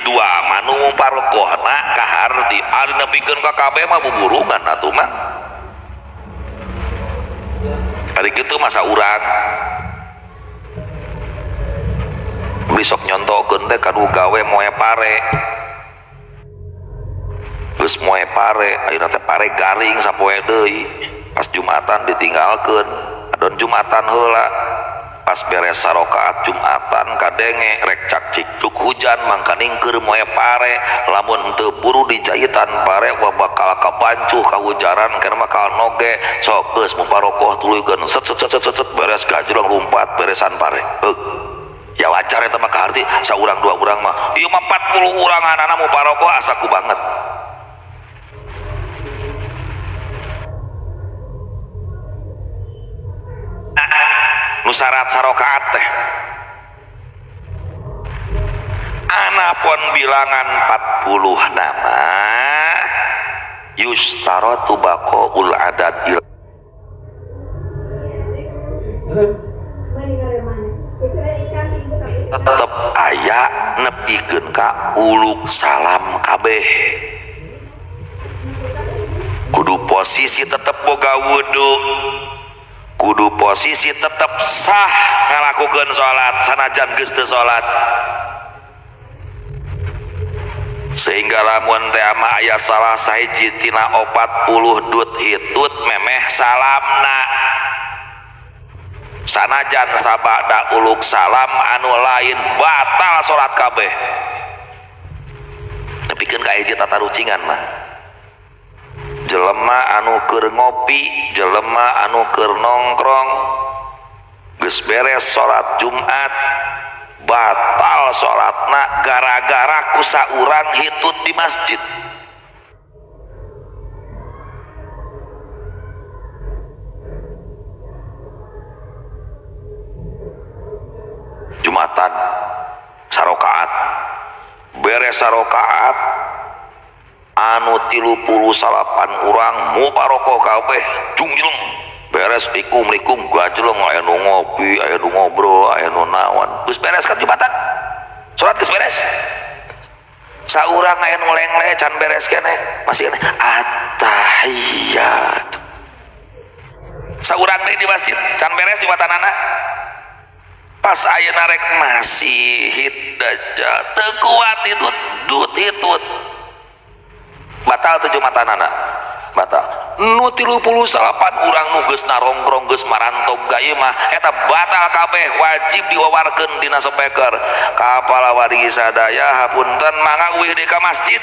dua manu parokohna kaharti ari nepikeun ka kabeh mah buburungan atuh mah ari kitu masa urang besok nyontokeun teh kanu gawe moe pare geus moe pare ayeuna teh pare garing sapoe deui pas Jumatan ditinggalkeun adon Jumatan heula pas beres sarokaat Jumatan kadenge rek cak cikcuk hujan mangka ningkeur moe pare lamun teu buru dijahitan pare bakal kabancuh kahujaran kana bakal noge sok geus muparokoh tuluykeun set beres gajrong lumpat beresan pare ya wajar eta mah kaharti saurang dua urang mah ieu mah 40 uranganana muparokoh asaku banget nu syarat sarokaat teh anapun bilangan 40 nama yustaratu baqaul adad tetep aya nepikeun ka uluk salam kabeh kudu posisi tetep boga wudu kudu posisi tetap sah ngalakukeun sholat sanajan geus teu sholat sehingga lamun teh ama aya salah sahiji tina 40 dut hitut memeh salamna sanajan sabada uluk salam anu lain batal sholat kabeh nepikeun ka hiji tata rucingan mah jelema anu keur ngopi jelema anu keur nongkrong geus beres salat Jumat batal salatna gara-gara ku saurang hitut di masjid Jumatan sarokaat beres sarokaat anu 38 urang muparokoh kabeh jungjung beres ikum-ikum gajlong aya nu ngopi aya nu ngobrol aya nu naon geus beres kan Jumatan salat geus beres saurang aya nu lengle can beres keneh masih keneh at-tahiyat saurang deui di masjid can beres Jumatanana pas ayeuna rek masih hidajah teu kuat itu dut hitut batal tuh Jumatanana batal nu 38 urang nu geus narongkrong geus marantog gaya mah eta batal kabeh wajib diwawarkeun dina speaker kapala wadi sadaya hapunten mangga uih di ka masjid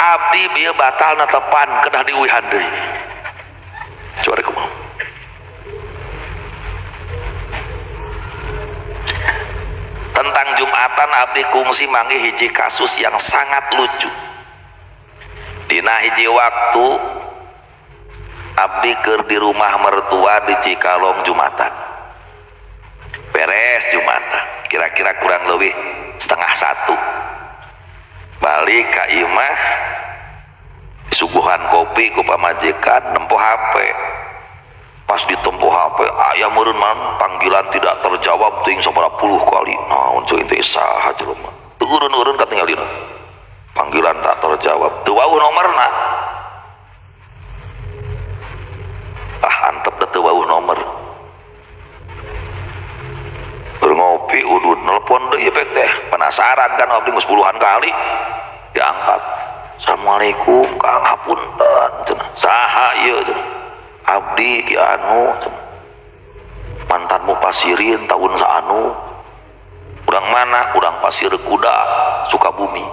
abdi bieu batal netepan kedah diuihan deui coba kumaha tentang Jumatan abdi kungsi manggi hiji kasus yang sangat lucu dina hiji waktu abdi keur di rumah mertua di Cikalong Jumatan beres Jumatan kira-kira kurang lebih 12:30 balik ka imah suguhan kopi ku pamajikan nempo HP pas ditempuh HP aya meureun man panggilan tidak terjawab teuing sabaraha puluh kali naon cuy teh saha jelema teu urun-urun katingalina panggilan tak terjawab teu wauh nomerna antep da teu wauh nomer ngopi udud nelpon deui pek teh penasaran kan abdi geus puluhan kali diangkat assalamualaikum Kang hapunten cenah saha ieu cenah abdi ki anu mantanmu pasirin tahun saanu urang mana urang pasir kuda Sukabumi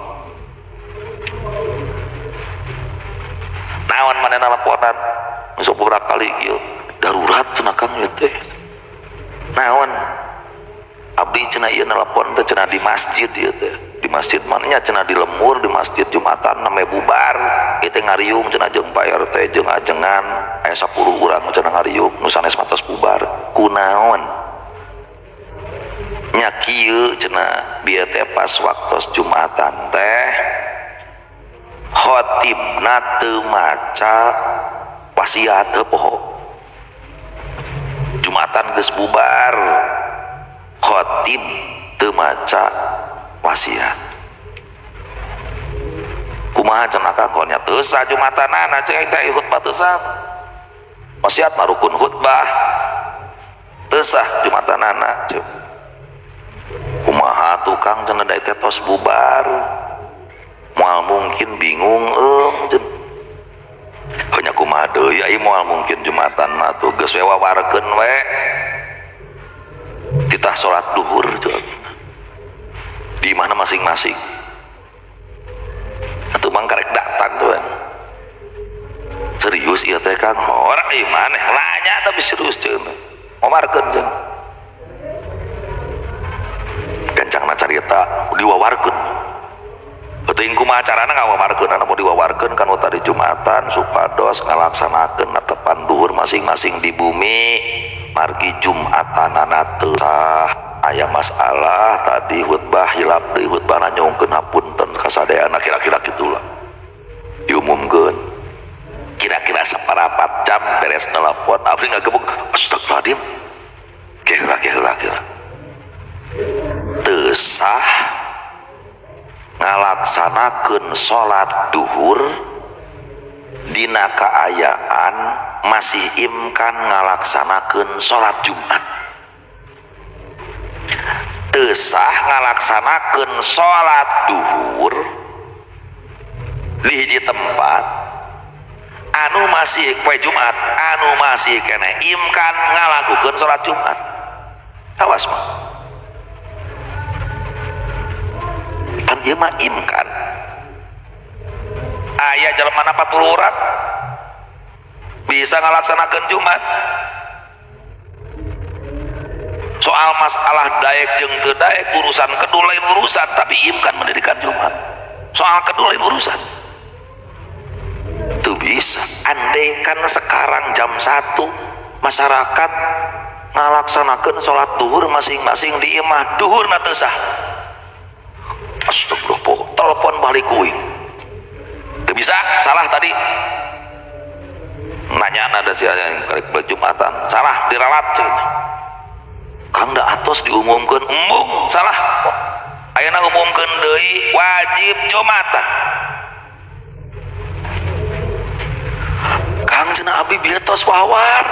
naon manehna teleponan geus beberapa kali kieu darurat cenah Kang ieu teh naon abdi cenah ieu nelpon teh cenah di masjid ieu teh di masjid mananya cenah di Lemur di masjid Jumatan name bubar ieu teh ngariung cenah jeung Pak RT jeung ajengan aya 10 urang cenah ngariung nu sanes matos bubar kunaon nya kieu cenah bieu teh pas waktos Jumatan teh khotibna teu maca wasiat poho Jumatan geus bubar khotib teu maca wasiat kumaha cenah Kang nya teu sah Jumatanana cek teh khutbah teu sah wasiat mah rukun khutbah teu sah Jumatanana cek kumaha tuh Kang cenah da teh tos bubar moal mungkin bingung cenah hanya kumaha deui ai moal mungkin Jumatan mah tuh geus we wawarkeun we kita sholat duhur di mana masing-masing atau mangkarek datang tuh kan serius iya teh Kang orang maneh nanya tapi serius cenah ngomarkeun cenah kencangna carita diwawarkeun teuing kumaha carana ngawawarkeun anu diwawarkeun kan tadi Jumatan supados ngalaksanakeun netepan duhur masing-masing di bumi margi Jumatanana teu sah aya masalah tadi khutbah hilap deui khutbahna nyongkeun hapunten kasadeana kira-kira gitulah diumumkeun kira-kira saparapat jam beres nelpon abdi ngagebuk astagfirullahaladzim kira teu sah ngalaksanakeun sholat duhur dina kaayaan masih imkan ngalaksanakeun sholat Jumat teu sah ngalaksanakeun sholat duhur di hiji tempat anu masih poe Jumat anu masih kene imkan ngalakukeun sholat Jumat awas mah kan ieu mah imkan aya jelema 40 orang bisa ngalaksanakeun Jumat soal masalah daek jeung teu daek urusan kedua lain urusan tapi imkan mendirikan Jumat soal kedua lain urusan tuh bisa andaikan sekarang jam 1 masyarakat ngalaksanakeun sholat duhur masing-masing di imah duhur na teu sah astagfirullah telepon balik kuing teu bisa salah tadi nanya ada si yang karek Jumatan salah diralat ceunya Kang da atos diumumkeun embung salah ayeuna umumkeun deui wajib Jumatan Kang cenah abdi bieu tos wawar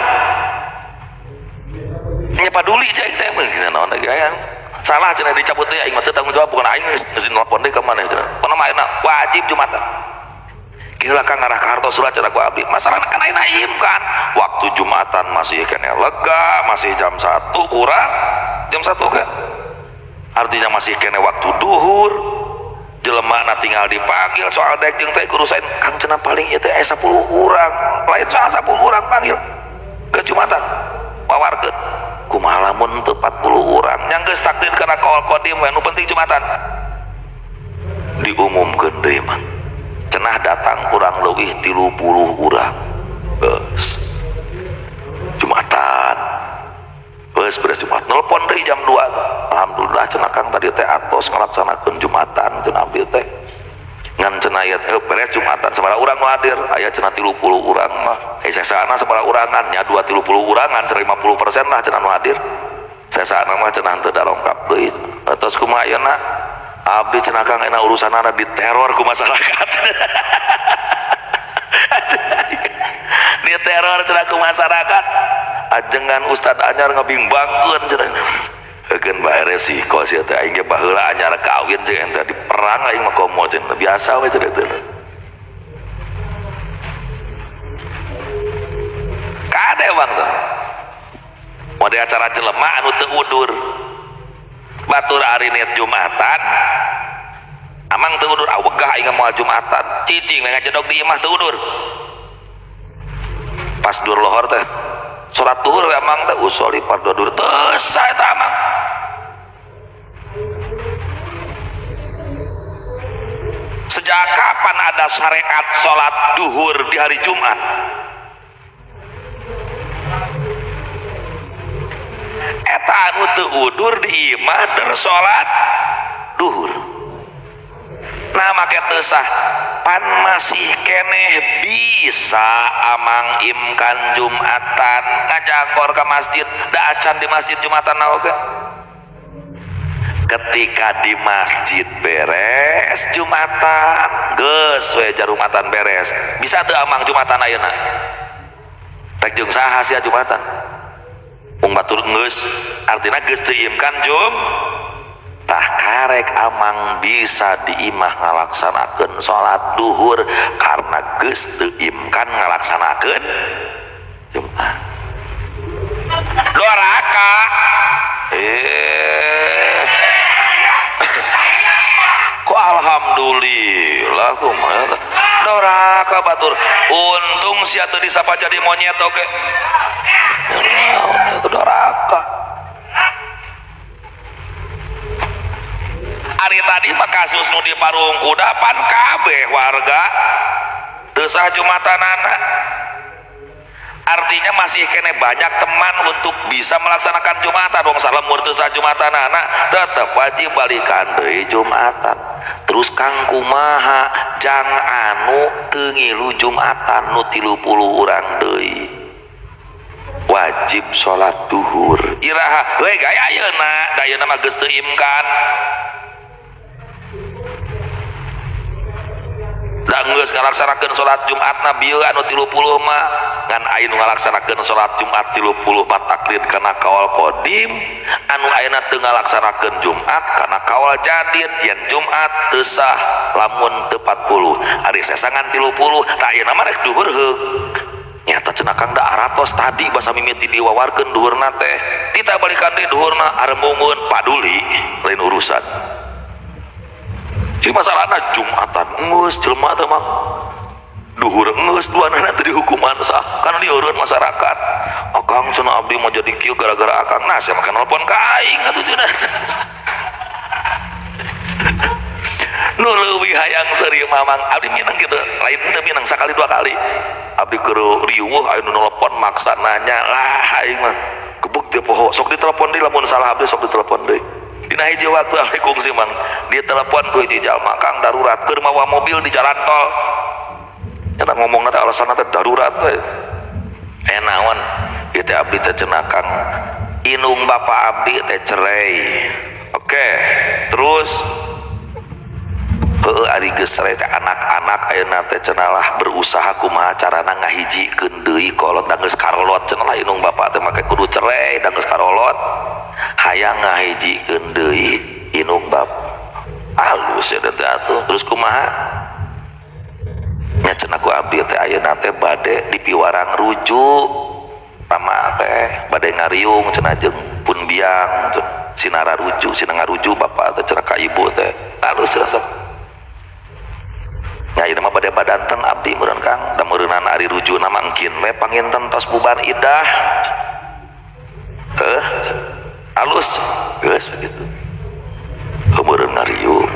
nya paduli cai teh mah naon aya salah cenah dicabut deui aing mah teu tanggung jawab bukan aing geus nelpon deui ka maneh cenah ponna mah wajib Jumatan gila Kang ngarah ka hartos surat cenah ku abdi masalahna kan ayeuna imkan waktu Jumatan masih kene lega masih jam 1 kurang jam 1 kan artinya masih kene waktu duhur jelema na tinggal dipanggil soal daek jeung teh kudu saen Kang cenah paling ieu teh 10 urang lain soal 10 urang panggil ke Jumatan wawarkeun kumaha lamun teu 40 urang nya geus takdir kana qaul qadim we nu penting Jumatan diumumkeun deui mah cenah datang kurang leuwih 30 urang geus Jumatan geus beres Jumat nelpon deui jam 2 alhamdulillah cenah Kang tadi teh atos ngalaksanakeun Jumatan cenah abdi teh ngan cenah aya beres Jumatan sabaraha urang nu hadir aya cenah 30 urang mah sesana sabaraha urangan nya 30 urangan cenah 50% lah cenah nu hadir sesana mah cenah teu darongkap deui atos kumaha ayeuna abdi cenah Kang enak urusanana diteror ku masyarakat diteror cenah ku masyarakat ajengan Ustad anyar ngebimbangkeun cenah eukeun bae resiko sia teh aing ge baheula anyar kawin jeung ente di perang aing mah komo cenah biasa we cenah teh kade bang tuh mode acara jelema anu teu udur batur ari niat Jumatan amang teu udur awegah aing moal Jumatan cicing ngajedog di imah teu udur pas dur lohor teh salat duhur we amang teh usoli fardhu duhur teu sae teh amang sejak kapan ada syariat salat duhur di hari Jumat eta anu teu udur di imah der salat duhur nah make teu sah pan masih keneh bisa amang imkan Jumatan ngajangkor ke masjid da acan di masjid Jumatan oge ketika di masjid beres Jumatan geus we jarumatan beres bisa teu amang Jumatan ayeuna rek jeung saha sia Jumatan mung batur geus artina geus teu imkan tah karek amang bisa diimah ngalaksanakeun salat duhur karena geus teu imkan ngalaksanakeun Jumat doraka kok alhamdulillah kumaha doraka batur untung sia teu disapa jadi monyet oge itu doraka ari tadi mah kasus nu di Parung Kudapan kabeh warga teu sah Jumatanana artinya masih kene banyak teman untuk bisa melaksanakan Jumatan wong salemur teu sah Jumatanana tetep wajib balikan deui Jumatan terus kang kumaha jang anu teu ngilu Jumatan nu 30 urang deui wajib sholat duhur iraha we gaya ayeuna da ayeuna mah geus teu imkan da geus ngalaksanakeun sholat Jumat na bieu anu 30 mah ngan aya nu ngalaksanakeun sholat Jumat 30 mah taklid kana kawal qadim anu ayeuna teu ngalaksanakeun Jumat kana kawal jadid yen Jumat teu sah lamun teu 40 ari sesangan 30 tah ayeuna mah rek duhur heug nyata cenah Kang da aratos tadi basa mimiti diwawarkeun duhurna teh tita balikan deui duhurna aremungeun paduli lain urusan jadi masalahna Jumatan geus jelema teh mah duhur geus duanana teh dihukuman sah kana dieureun masyarakat akang cenah abdi mah jadi kieu gara-gara akang nah sia mah nelpon ka aing atuh cenah nu leuwih hayang seuri mamang abdi minang gitu lain teu minang sakali dua kali abdi keur riweuh aya nu nelpon maksa nanya lah aing mah gebeg teh poho sok ditelepon deui lamun salah abdi sok ditelepon deui dina hiji waktu abdi kungsi mang dia telepon ku hiji jalma Kang darurat keur mawa mobil di jalan tol nyata ngomongna teh alasanna teh darurat we naon ieu teh abdi teh cenah Kang inung bapak abdi teh cerai oke terus ari geus cerai teh anak-anak ayeuna teh cenah lah berusaha kumaha carana ngahijikeun deui kolot da geus karolot cenah lah inung bapak teh make kudu cerai da geus karolot hayang ngahijikeun deui inung bapak alus ya teh atuh terus kumaha nya cenah ku abdi teh ayeuna teh bade dipiwarang rujuk rama teh bade ngariung cenah jeung pun biang sinara rujuk cenah ngarujuk bapak teh cenah ka ibu teh alus cenah sok nya ieu mah bade badanten abdi meureun Kang da meureunan ari rujuna mah engkin we panginten tos bubar idah alus geus begitu meureun ngariung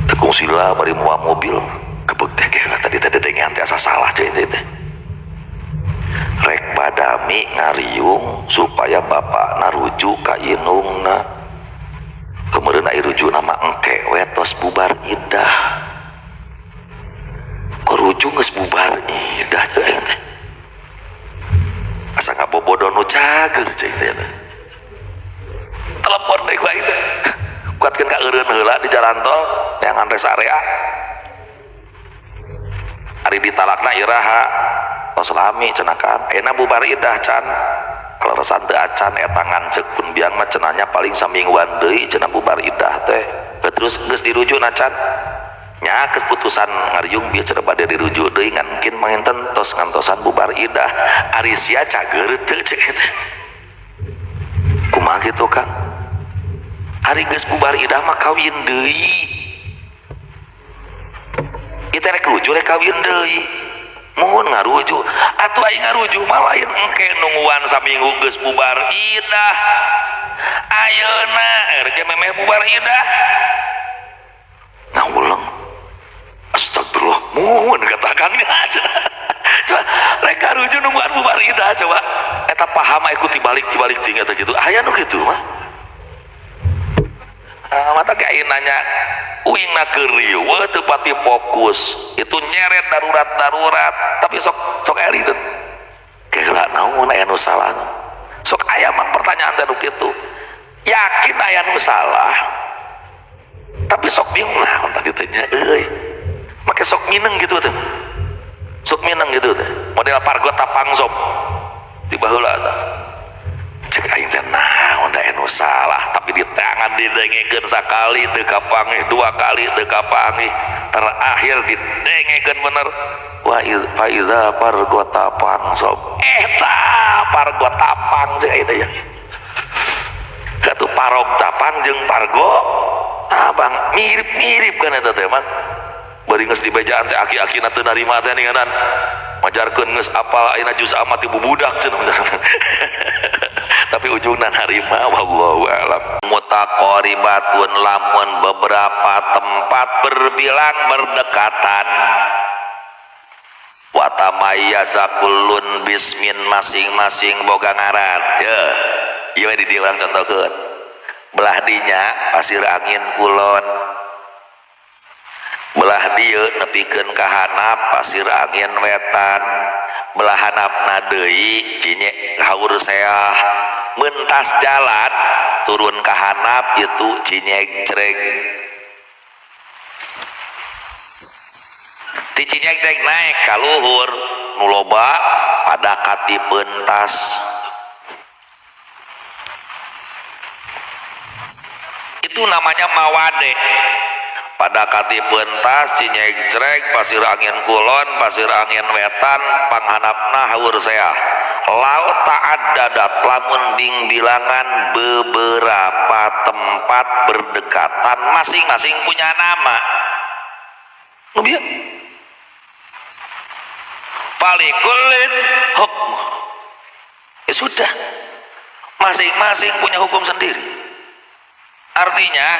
teu kungsila bari moal mobil gebeg teh geuna tadi teh dedengan teh asa salah cai teh rek badami ngariung supaya bapak narujuk ka inungna meureun ai rujuna mah engke we tos bubar idah rujuk geus bubar idah cai teh asa ngabobodo nu cager cai teh telepon deui ku aing teh kuatkeun ka eureun heula di jalan tol neangan rest area ari ditalakna iraha tos lami cenah Kang ayeuna bubar idah can kalau resan teu acan etangan ceuk pun biang mah cenahnya paling samingguan deui cenah bubar idah teh terus geus dirujukna can nya keputusan ngariung bieu cenah bade dirujuk deui ngan mungkin manginten tos ngantosan bubar idah ari sia cager teu ceuk teh kumaha kitu Kang ari geus bubar idah mah kawin deui kita rek rujuk rek kawin deui mohon ngarujuk atuh aing ngarujuk mah lain engke nungguan saminggu geus bubar idah ayeuna rek memeh bubar idah ngawuleng astagfirullah mohon katakan aja coba rek ngarujuk nungguan bubar idah coba eta paham ikuti balik tinggal gitu aya nu kitu mah mata kayak nanya uing keur rieuh teu pati fokus itu nyeret darurat tapi sok elit geula naon aya nu salah sok aya mah pertanyaan teh nu kitu yakin aya nu salah tapi sok bingung lah tadi tanya make sok mineng gitu tuh sok mineng gitu tuh model pargo tapang sob di baheula tah cek aing teh naon da anu salah tapi di tangan didengekeun sakali teu kapangih dua kali teu kapangih terakhir didengekeun bener wa iza pargo tapang sob eta pargo tapang cek aing teh ya katu parob tapang jeung pargo tapang mirip-mirip kan eta teh mah bari geus dibejaan teh aki-akina teu narima teh ninganan majarkeun geus apal ayeuna juz amat ibu budak cenah tapi ujungna narima wallahu alam mutaqaribatun lamun beberapa tempat berbilang berdekatan wa tamayyaza kullun bismin masing-masing boga ngaran ya ieu di dieu urang contohkeun belah dinya pasir angin kulon belah dieu nepikeun ka hanap pasir angin wetan belah hanapna deui cinyek haur seah mentas jalan turun ka hanap itu cinyek cereg ti cinyek cereg naik ka luhur nu loba pada kati pentas itu namanya mawade pada kati pentas cinyek cereg pasir angin kulon pasir angin wetan panghanapna haur seah laut ta'addadat lamun bing bilangan beberapa tempat berdekatan masing-masing punya nama nubian palikullin hukm ya sudah masing-masing punya hukum sendiri artinya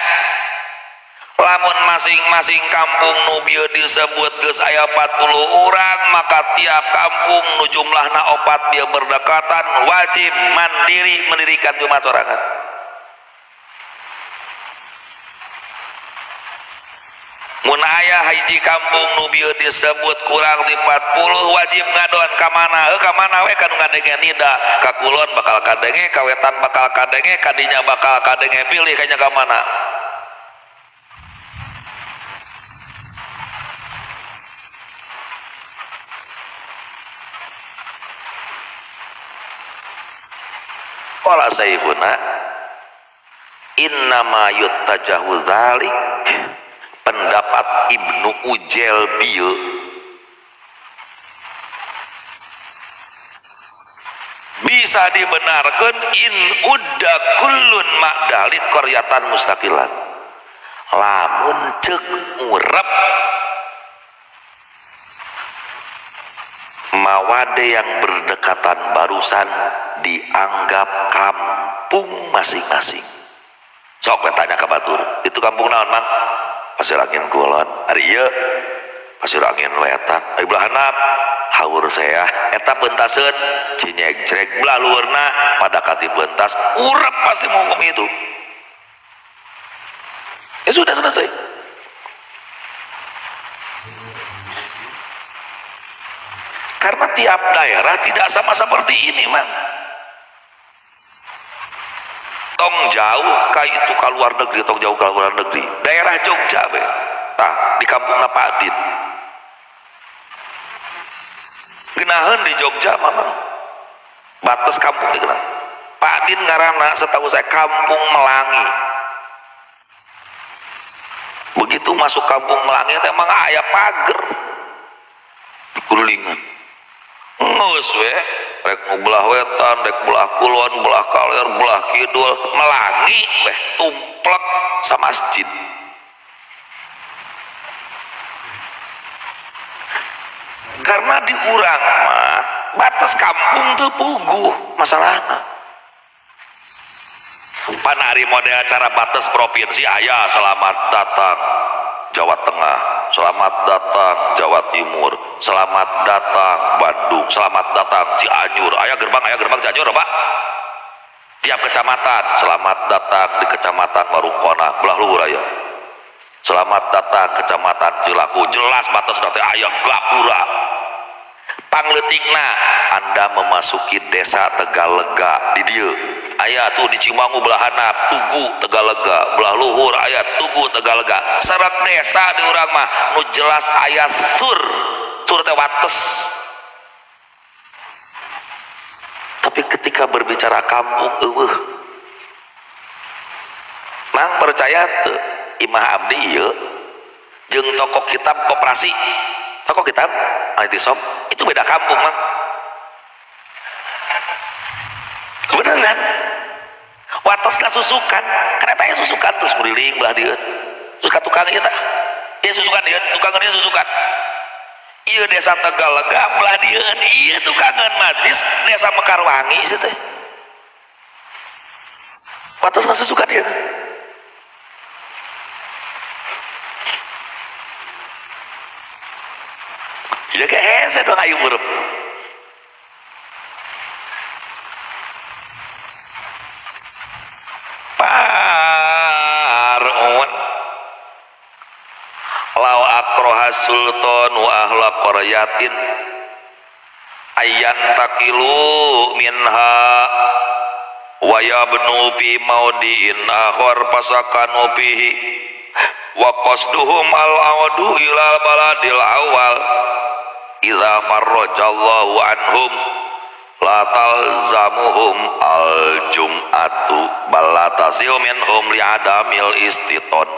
lamun masing-masing kampung nu bieu disebut geus aya 40 urang maka tiap kampung nu jumlahna 4 bieu berdekatan wajib mandiri mendirikan jumat sorangan mun aya hiji kampung nu bieu disebut kurang di 40 wajib ngadon ka mana ka mana we ka nu ngadenge nida ka kulon bakal kadenge ka wetan bakal kadenge ka dinya bakal kadenge pilih kanya ka mana qala sayyiduna innama yuttajahu dzalik pendapat Ibnu Ujel bieu bisa dibenarkan in udda kullun ma'dalit qaryatan mustaqilan lamun ceuk urep mawade yang berdekatan barusan dianggap kampung masing-masing sok tanya ke batur itu kampung naon mang pasir angin kulon ari ieu pasir angin wetan ai belah handap haur seah eta pentaseun cinyeg cereg belah luhurna pada kati pentas urep pasti menghukum itu ya sudah selesai karena tiap daerah tidak sama seperti ini mang tong jauh ka itu ka luar negeri tong jauh ka luar negeri daerah Jogja be tah di kampungna Pak Adin geunaheun di Jogja mamang batas kampung teh geunah Pak Adin ngaranna setahu saya kampung Melangi begitu masuk kampung Melangi teh emang aya pager dikulingan ngeus we rek nu belah wetan rek belah kulon belah kaler belah kidul Melangi weh tumplek sa masjid karena di urang mah batas kampung teu puguh masalahna panari model acara batas provinsi aya selamat datang Jawa Tengah selamat datang Jawa Timur selamat datang Bandung selamat datang Cianjur aya gerbang Cianjur Pak tiap kecamatan selamat datang di kecamatan Warungkona belah luhur aya selamat datang kecamatan Cilaku jelas batas nanti aya gapura pangleutikna Anda memasuki desa Tegalega di dieu aya tuh di Cimangu belah handap Tugu Tegalega, belah luhur aya Tugu Tegalega, sarak desa di urang mah nu jelas aya sur teh wates. Tapi ketika berbicara kampung mang percaya tuh imah abdi ieu jeung toko kitab koperasi, toko kitab Alitisom itu beda kampung mang. Beneran watesna susukan karena tanya susukan terus kuriling belah dia terus ka tukang ieu tah ieu susukan ieu tukangan ieu susukan ieu desa Tegalega belah dia ieu tukangan majlis desa Mekarwangi ieu teh watesna susukan ieu teh. Jadi kayak hese dong ayu murup. Parun law akroha sultan wa ahla qaryatin ayyan takilu minha wa yabnu fi maudin akhar pasakanu fihi wa qasduhum al-awdu ila baladil awal idza farrajallahu anhum la talzamuhum al-jum'atu bal la tasiu minhum li'adamil istiton.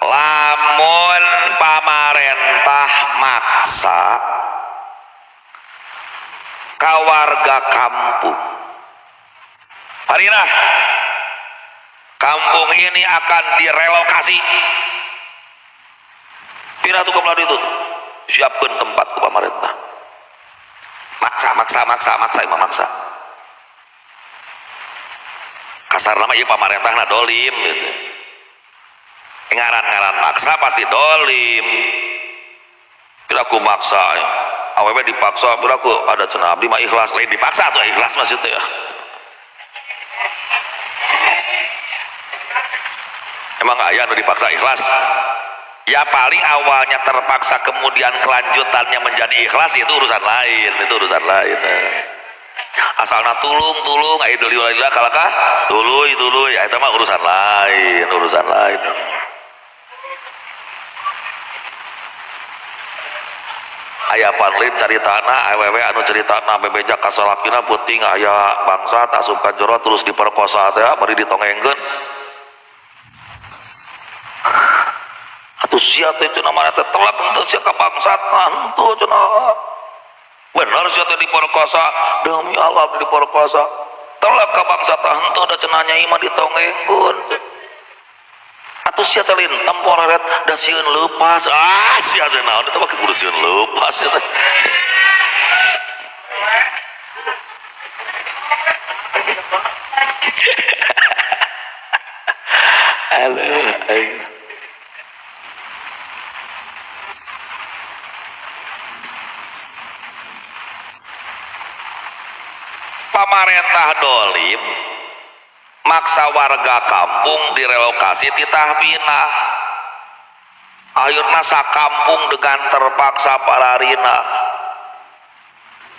Lamun pamarentah maksa ka warga kampung, Parinah kampung ini akan direlokasi. Pira tuh kebelah itu siapkan tempat ke pemerintah. Maksa imam maksa. Kasar nama ieu pamarentahna dolim gitu. Ngaran-ngaran maksa pasti dolim. Piraku maksa ya. Awewe dipaksa piraku ada cenah abdi mah ikhlas lain dipaksa tuh ikhlas maksudnya ya. Emang aya anu dipaksa ikhlas? Ya paling awalnya terpaksa kemudian kelanjutannya menjadi ikhlas itu urusan lain, asalna tulung aya deuli walillah kalakah tuluy ya eta mah urusan lain. Aya panlin caritana awewe anu caritana bebejak kasalakina puting aya bangsa tak suka jero terus diperkosa teh bari ditongengkeun. Atuh sia teh cenah mana teh telak henteu sia ka bangsatna henteu cenah. Bener sia teh diperkosa, demi Allah diperkosa. Telak ka bangsatna henteu da cenah nyai mah ditongengkeun. Atuh sia teh lin temporaret da sieun leupas. Ah sia teh naon eta mah kudu sieun leupas sia teh. Aduh. Pamarentah dolim maksa warga kampung direlokasi titah pinah akhirna sakampung dengan terpaksa pararina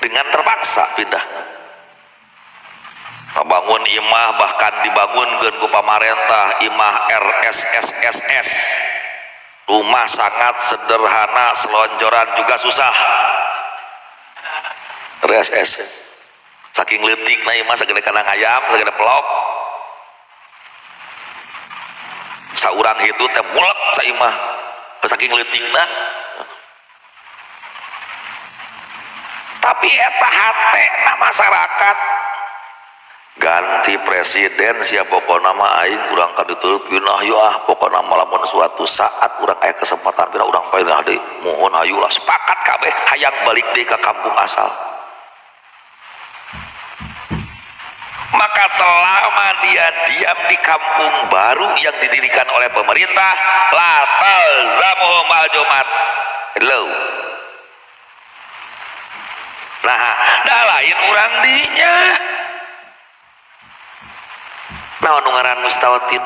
dengan terpaksa pindah bangun imah bahkan dibangunkeun ku pamarentah imah RSSSS rumah sangat sederhana selonjoran juga susah RSS saking leutik na imah sagede kandang ayam sagede pelok saurang hitu teh mulek sa imah saking leutikna tapi eta hatena masyarakat ganti presiden sia pokona mah aing urang kaditueup pinah yeuh pokona mah lamun suatu saat urang aya kesempatan pindah urang pindah deui mohon hayu lah sepakat kabeh hayang balik deui ka kampung asal. Maka selama dia diam di kampung baru yang didirikan oleh pemerintah la talzamuhum al-jumat. Hello. Nah, da lain urang dinya. Naon nu ngaran mustawatin?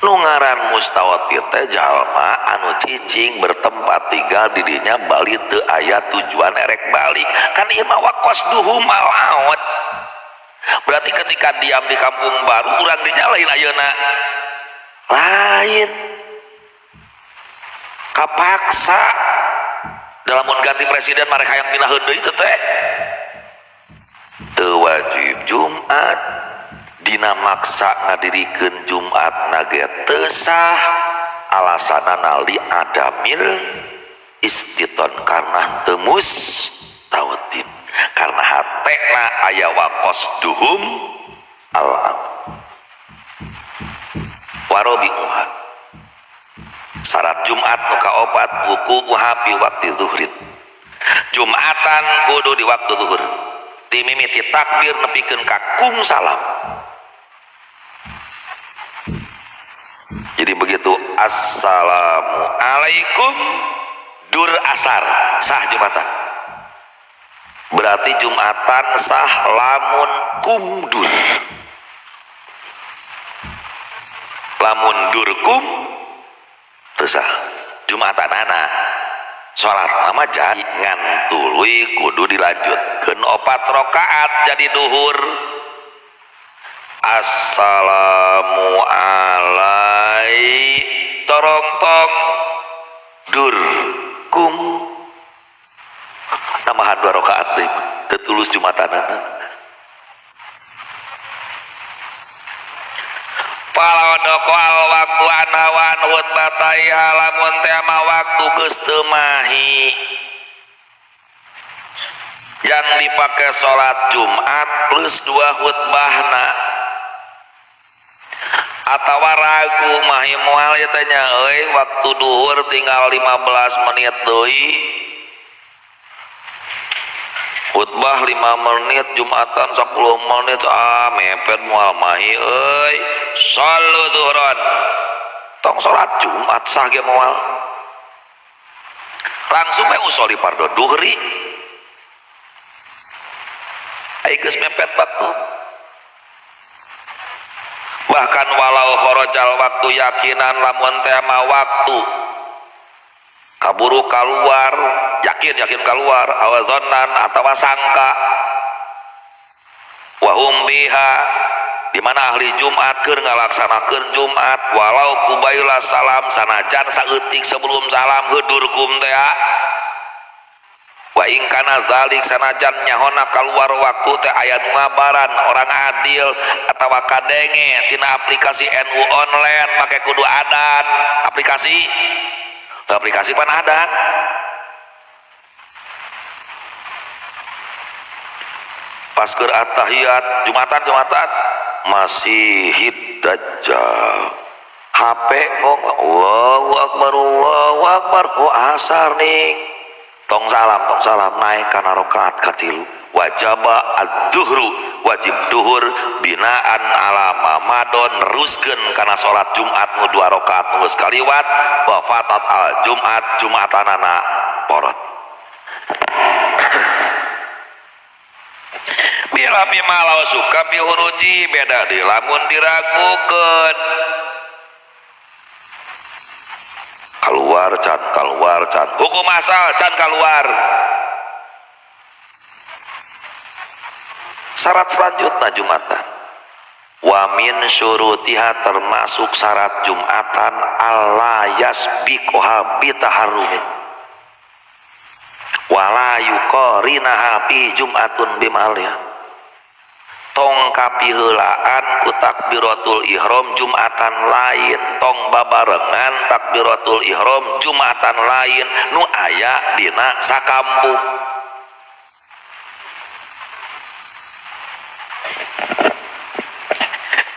nu ngaran mustawatir teh jalma anu cicing bertempat tinggal di dinya balik teu aya tujuan erek balik kan ieu mah waqasduhum malaut. Berarti ketika diam di kampung baru urang dinya lain ayeuna lain kapaksa dalam ganti presiden mereka yang pindah deui teh teu wajib Jumat dina maksa ngadirikeun Jumat nage teu sah alasanana li adamil istiton karena teu mustawtin karena hatena aya waqasduhum al warobiuha syarat Jumat nu kaopat wuku hapi waktu zuhrin Jumatan kudu di waktu zuhur timimiti takbir nepikeun ka kum salam. Jadi begitu assalamualaikum dur asar sah Jumatan. Berarti Jumatan sah lamun kum dur. Lamun dur kum teu sah. Jumatan anak salat nama jadi ngantului kudu dilanjutkeun 4 rakaat jadi duhur. Assalamu alai torong-tong dur kum nambahan 2 rakaat teh tetulus Jumatanana. Palau al waktu anawan hutbatai halamun tema waktu geus teu mahi yang dipakai sholat Jumat plus 2 khutbahna atawa ragu mahi moal tanya euy waktu duhur tinggal 15 menit deui khutbah 5 menit Jumatan 10 menit mepet moal mahi euy sallu duhron tong salat Jumat sah ge moal langsung we usoli fardu duhri ai geus mepet waktu. Bahkan walau kharajal waktu yakinan lamun teh mah waktu kaburu keluar yakin keluar awazonnan atawa sangka wahum biha di mana ahli Jumat keur ngalaksanakeun Jumat walau kubaila salam sanajan saeutik sebelum salam hudurkum teh wa in kana zalik sanajan nyahona keluar waktu teh aya nu ngabaran orang adil atawa kadenge tina aplikasi NU online make kudu adan aplikasi pan adan pas keur at-tahiyat Jumatan masih Dajjal HP kok Allahu Akbar kok asar nih tong salam naik kana rakaat katilu wajaba ad-duhru wajib duhur binaan ala mamadon neruskeun kana salat Jumat nu 2 rakaat nu geus kaliwat wa fatat al Jumat Jumatanana porot bila bimalau suka bihuruji beda di lamun diragukeun keluar can hukum asal can keluar. Syarat selanjutnya Jumatan wa min syurutiha termasuk syarat Jumatan alla yasbiquha bitaharrumin wala yuqarinaha fi Jumatun bimalih tong kapiheulaan ku takbiratul ihram Jumatan lain tong babarengan takbiratul ihram Jumatan lain nu aya dina sakampung.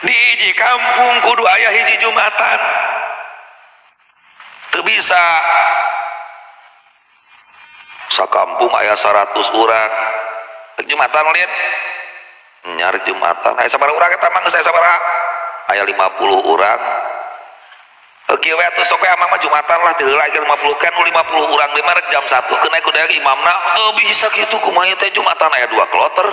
Di hiji kampung kudu aya hiji Jumatan teu bisa sakampung aya 100 urang Jumatan liat nyari Jumatan aya sabaraha urang eta mah geus aya sabaraha aya 50 urang kieu we atuh sok we amang mah Jumatan lah teu heula 50 kan 50 urang lima rek jam 1 keuna ku daek imamna teu bisa kitu kumaha teh Jumatan aya 2 kloter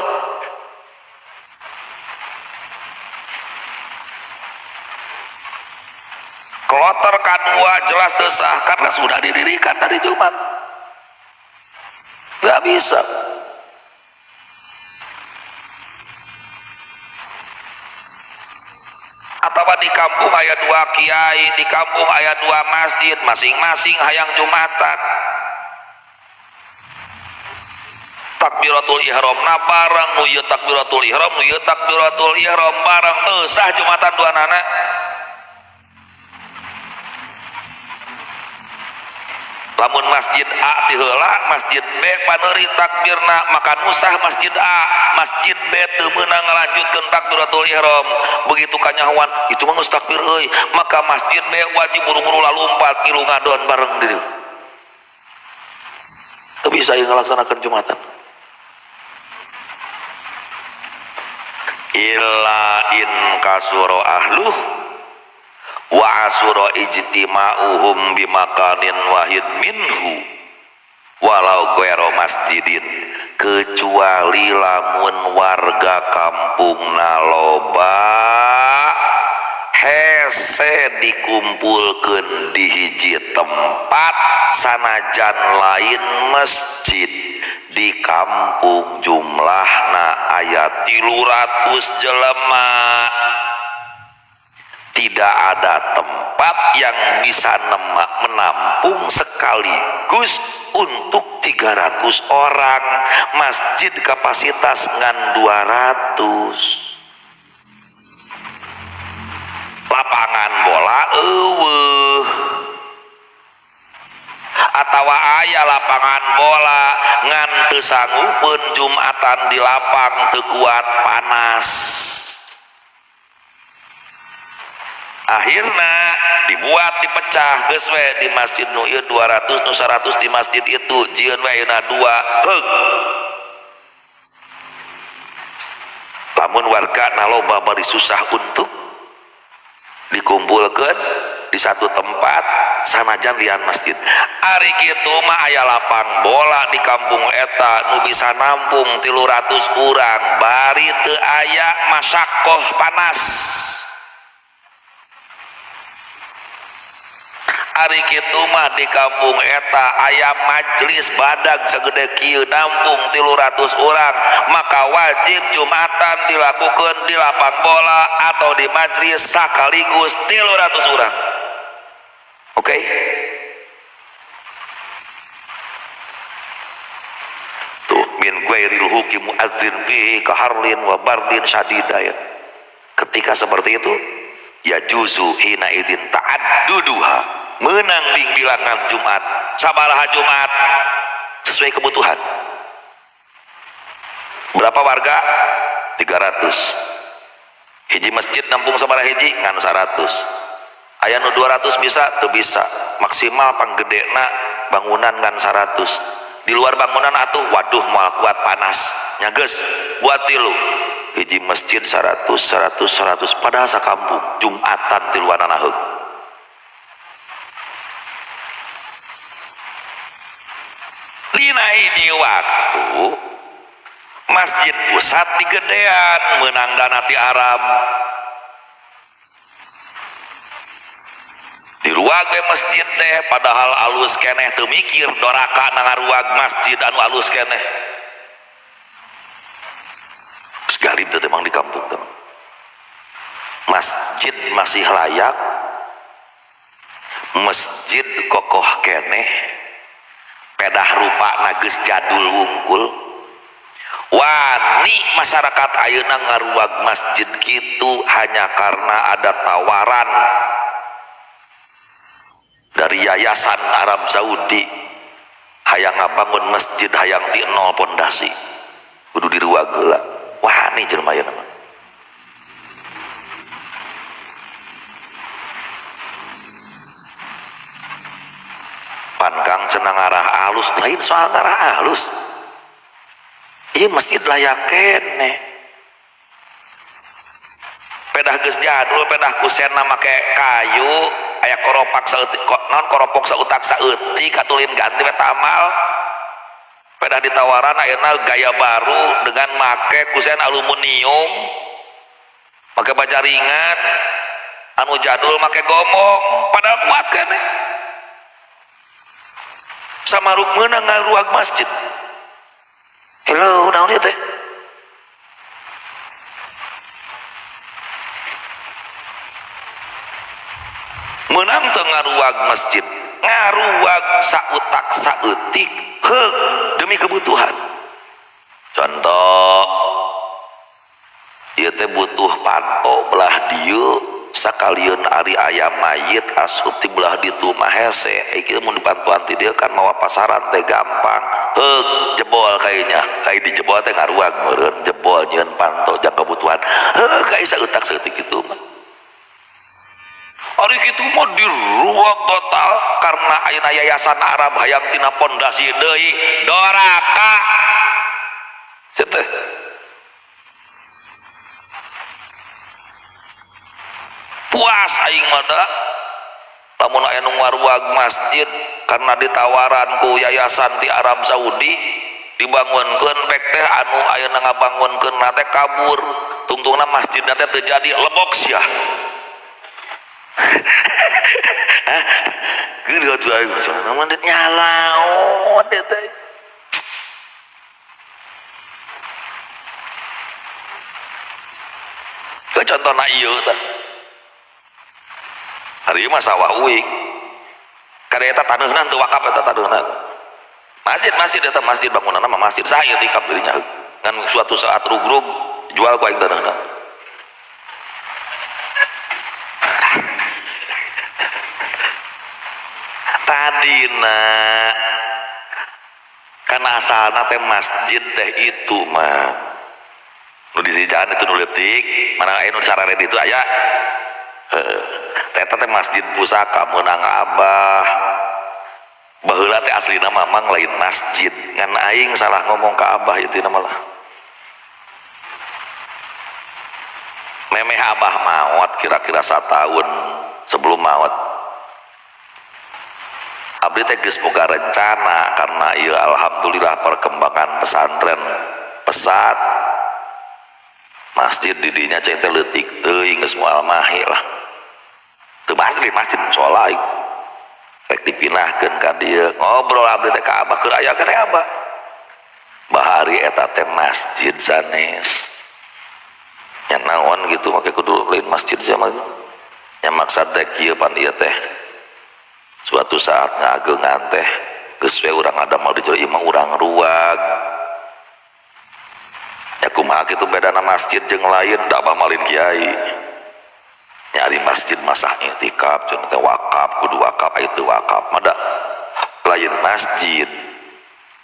kloter kedua jelas desah karena sudah didirikan dari Jumat. Nggak bisa. Atau di kampung aya 2 kiai, di kampung aya 2 masjid, masing-masing hayang Jumatan. Takbiratul ihram na bareng, nu ieu takbiratul ihram, nu ieu takbiratul ihram bareng, teu sah Jumatan duanana. Lamun masjid A ti heula, masjid B paneuri takbirna, maka nu sah masjid A, masjid B teu meunang ngalanjutkeun takbiratul ihram. Begitu kanyahoan, itu mah geus takbir euy, maka masjid B wajib buru-buru lalumpat ngilu ngadon bareng di dieu. Teu bisa ieu ngalaksanakeun Jumatan. Illa in kasura ahluh wa asura ijtima'uhum bimakanin wahid minhu walau ghairu masjidin, kecuali lamun warga kampungna loba hese dikumpulkeun di hiji tempat sanajan lain masjid. Di kampung jumlahna aya 300 jelema, tidak ada tempat yang bisa menampung sekaligus untuk 300 orang. Masjid kapasitas ngan 200. Lapangan bola eueuh, atawa aya lapangan bola ngan teu sanggupeun Jumatan di lapang, teu kuat panas. Akhirna dibuat dipecah geus we di masjid nu ieu 200 nu 100 di masjid itu jieun we ayeuna 2 heug. Lamun warga naloba bari susah untuk dikumpulkeun di satu tempat sanajan lian masjid. Ari kitu mah aya lapang bola di kampung eta nu bisa nampung 300 urang, bari teu aya masyakoh panas. Ari kitu mah di kampung eta aya majelis badag sagede kieu nampung 300 urang, maka wajib Jumatan dilakukan di lapang bola atau di majelis sakaligus 300 urang. Oke? Tuh min ghairil huki muadzin bihi kaharlin wa bardin syadidain. Ketika seperti itu ya juzu hina idin ta'adduduha, menang di bilangan Jumat, sabaraha Jumat sesuai kebutuhan. Berapa warga? 300. Hiji masjid nampung sabaraha hiji ngan 100. Aya nu 200 bisa? Teu bisa. Maksimal panggedena bangunan ngan 100. Di luar bangunan atuh waduh moal kuat panas. Nya geus buat tilu. Hiji masjid 100 padahal sakampung Jumatan tiluanana heug. Dina hiji waktu masjid pusat digedean meunang dana ti Arab. Diruag we masjid teh padahal alus keneh teu mikir doraka nangaruag masjid anu alus keneh. Segalib teh emang di kampung teh. Masjid masih layak, masjid kokoh keneh, pedah rupa nages jadul wungkul. Wani masyarakat ayeuna ngaruag masjid kitu hanya karena ada tawaran dari yayasan Arab Saudi hayang ngabangun masjid hayang ti nol pondasi kudu diruag heula. Wani jelema ayeuna mah. Pankang cenah ngarah alus lain soal ngarah alus. Ieu masjid layak keneh. Pedah geus jadul, pedah kusena make kayu, aya koropak saeutik naon koropok sautak saeutik katulin ganti we tamal. Pedah ditawaran ayeuna gaya baru dengan make kusen aluminium, make baja ringan, anu jadul make gomong padahal kuat kan sama rukmana ngaruag masjid. Hello, naon ieu teh? Meunang teu ngaruag masjid, ngaruag sautak saeutik heug demi kebutuhan. Contoh ieu teh butuh panto belah dieu sakalian ari ayam mayit asup ti belah ditu mah hese ieu mun dipantuan ti dieu kan mawa pasaran teh gampang heug jebol kayaknya kai dijebol teh ngaruag meureun jebol nyieun panto jang kebutuhan heug kai saeutak saeutik kitu mah ari kitu mah diruag total karena ayeuna yayasan Arab hayang tina pondasi deui doraka teh puas aing mah da lamun aya nu ngaruag masjid karena ditawaran ku yayasan di Arab Saudi dibangunkeun pek teh anu ayeuna ngabangunkeun na teh kabur tungtungna masjidna teh teu jadi lebok sia hah geus atuh aing soalna mah nyalaon teh contohna ieu teh hari mah sawah uik kada eta taneuhna teu wakaf eta taneuhna masjid eta masjid bangunanna mah masjid saha ieu tikap dirinya ngan suatu saat rugrug jual ku aing taneuhna tadina kana asalna teh masjid teh itu mah nu disijaan itu nu leutik mana aya nu sarare ditu aya eta teh masjid pusaka meunang abah baheula teh aslina mamang lain masjid ngan aing salah ngomong ka abah ieu tina malah memeh abah maot kira-kira 1 tahun sebelum maot abdi teh geus boga rencana karena ieu alhamdulillah perkembangan pesantren pesat masjid di dinya cai teh leutik teuing geus moal mahi lah teu masjid musola rek dipinahkeun ka dieu ngobrol abdi teh ka abah keur aya keneh abah bahari eta teh masjid sanes nya naon gitu make kudu lain masjid sama nya maksud teh kieu pan ieu teh suatu saat ngageungan teh geus we urang adamal di jero imah urang ruag ya kumaha kitu bedana masjid jeung lain da abah malin kiai nyari masjid masa i'tikaf cenah teh wakaf kudu wakaf itu wakaf mada lain masjid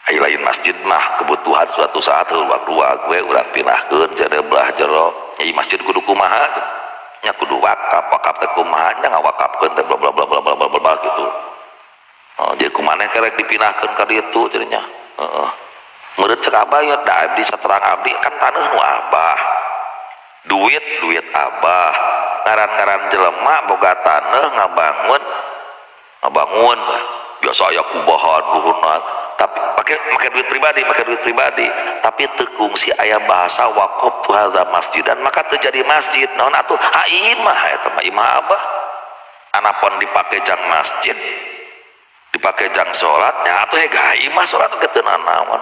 ai lain masjid mah kebutuhan suatu saat ruag-ruag we urang pinahkeun cenah belah jero nyai masjid kudu kumaha nya kudu wakaf teh kumaha nya ngawakafkeun teh bla bla bla bla bla bla bla gitu jadi kumaneh kerek dipinahkeun ka ditu cenah heeh meureun cek abah ya da abdi saterang abdi kan taneuh nu abah duit abah ngaran-ngaran jelema boga taneuh ngabangun biasa aya kubahan luhurna tapi make duit pribadi tapi teu kungsi aya bahasa waqaf tu hadza masjidan maka teu jadi masjid naon atuh imah eta mah imah abah anapun dipake jang masjid dipake jang salat nya atuh hega imah salat teh teu naon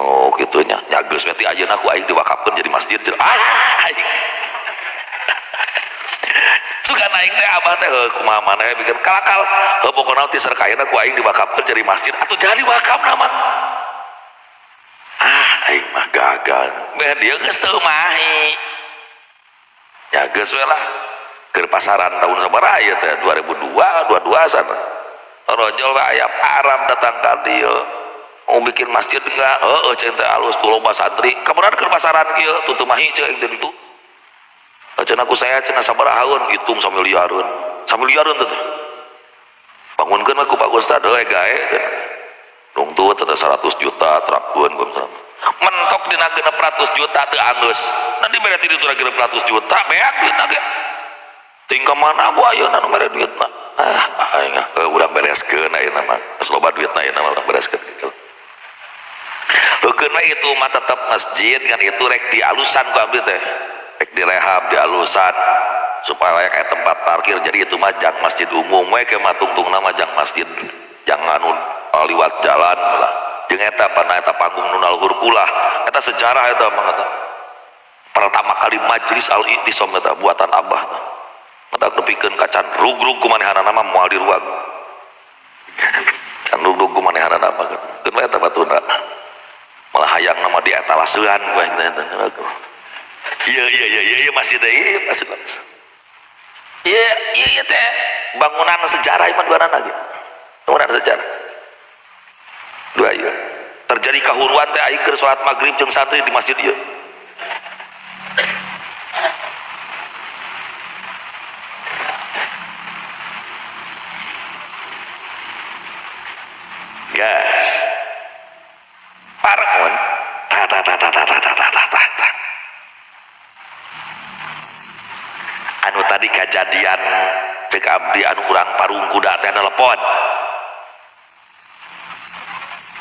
oh kitu nya nya geus berarti ayeuna ku aing diwakafkeun jadi masjid aing suka naik teh abah teh kumaha maneh bikin kalakal pokona ti sarekayeuna ku aing diwakafkeun jadi masjid atuh jadi wakaf nama aing mah gagal beh dia geus teu mahi ya geus we lah keur pasaran tahun sabaraha ieu teh 2022 sana rojol we aya Arab datang ka dieu mau bikin masjid enggak cenah teh alus tu loba santri kamunan keur pasaran kieu tutu mahi ceuk aing teh ditu cenah aku saya cenah sabarahaun hitung samiliareun teh bangunkeun aku Pak Ustad gae cenah dong tuh teh 100 juta terapkeun ku mentok dina 600 juta teu anggeus nanti bere ti ditu 600 juta beak duitna ge tinggal mana bu ayeuna nu mere duitna aing urang bereskeun ayeuna mah geus loba duitna ayeuna mah urang bereskeun heukeun we itu mah tetep masjid kan itu rek dialusan ku abdi teh rek direhab dialusan supaya kayak tempat parkir. Jadi itu mah jang masjid umum we ke matungtung nama jang masjid, jangan liwat jalan lah. Jeung eta pana eta panggung nu nalhur kulah eta sejarah eta mah eta pertama kali majelis al-i'tisam eta buatan Abah eta nepikeun kacan rugrug kumanehanna nama moal diruag can rugrug kumanehanna nama keun eta batuna malah hayang nama di etalaseuan ku iya masjid ieu masjid iya teh bangunan sejarah iman dua nana gitu bangunan sejarah dua iya terjadi kahuruan teh aing keur salat maghrib jeung santri di masjid ieu gas paramun anu tadi kejadian cek abdi anu urang parung kuda teh telepon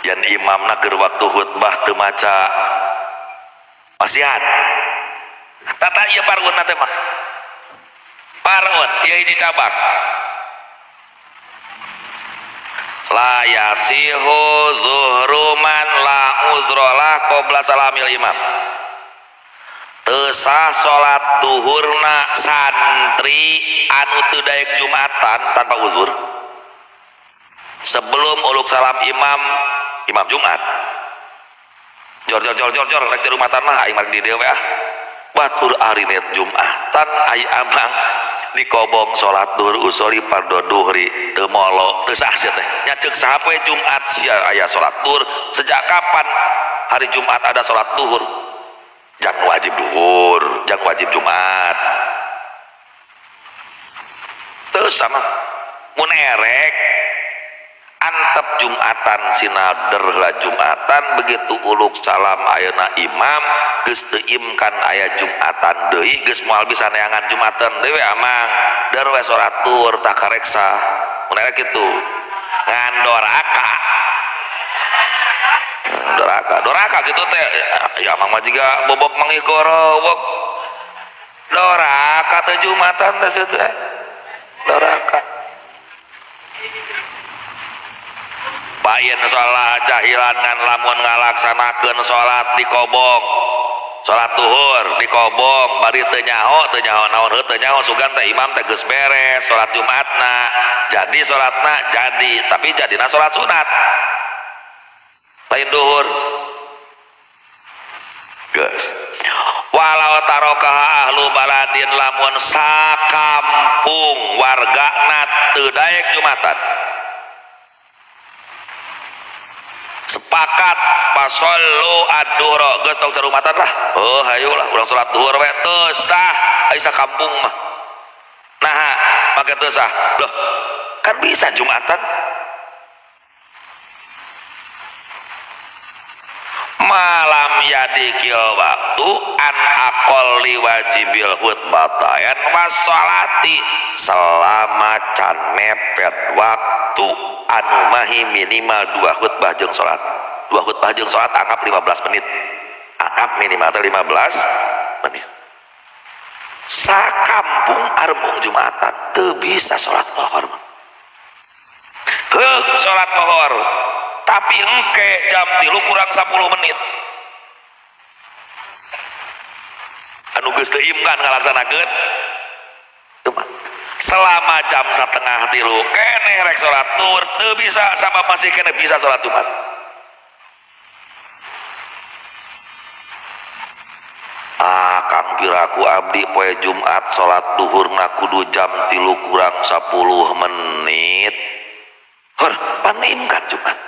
yang imamna keur waktu khutbah teu maca wasiat tata ieu parun teh mah parun ieu hiji cabang la yasihu zuhruman la uzrolah qabla salamil imam teu sah salat duhurna santri anu teu daek jumatan tanpa uzur sebelum uluk salam imam Jumat jor rek di rumatan mah aing mari di dieu we batur arinet Jumatan ai amang dikobong salat duhur usoli pardo duhri teu molo teu sah sia teh nya ceuk saha poe Jumat sia aya salat duhur sejak kapan hari Jumat ada salat duhur jang wajib duhur jang wajib Jumat teu sama mun erek antep Jumatan sinader lah Jumatan begitu uluk salam ayeuna imam geus teu imkan aya Jumatan deui geus moal bisa neangan Jumatan deui amang dar we salat duhur tah kareksa mun era kitu ngan doraka gitu teh ya amang mah jiga bobok mangih gorowok doraka teh Jumatan teh teh doraka bayin sholat jahilan ngan lamun ngalaksanakeun sholat dikobong sholat duhur dikobong bari teu nyaho naon teu nyaho sugan teh imam teh geus beres sholat Jumatna jadi sholatna jadi tapi jadina sholat sunat lain duhur geus walau tarokaha ahlu baladin lamun sakampung wargana teu daek Jumatan sepakat pasollu ad-duhur geus tong carumatan lah oh hayu lah urang salat duhur we teu sah ai sakampung mah nah make teu sah loh kan bisa Jumatan malam yadikil waktu an aqalli wajibil khutbatayan wassalati selama can mepet waktu anu mahi minimal 2 khutbah jeung salat 2 khutbah jeung salat anggap 15 menit anggap minimal 15 menit sakampung armung Jumatan teu bisa salat lohor salat lohor tapi engke jam 3 kurang 10 menit anu geus teu imkan ngalaksanakeun selama jam 2:30 keneh rek salat duhur teu bisa sama masih keneh bisa salat Jumat kang piraku abdi poe Jumat salat duhurna kudu jam 3 kurang 10 menit hor pan imkan Jumat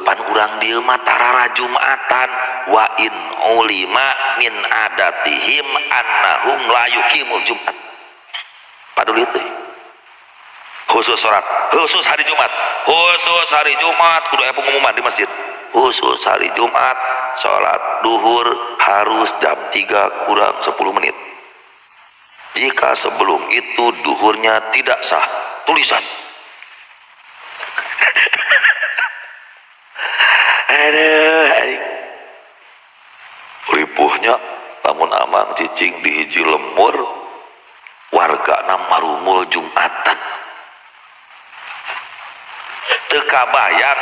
pan urang dieu mah tarara Jumatan wa in ulima min adatihim annahum la yuqimul Jumat paduli teh khusus salat khusus hari Jumat kudu aya pengumuman di masjid khusus hari Jumat salat duhur harus jam 3 kurang 10 menit jika sebelum itu duhurnya tidak sah tulisan aduh ripuhnya lamun amang cicing di hiji lemur warga marumul Jumatan teu kabayang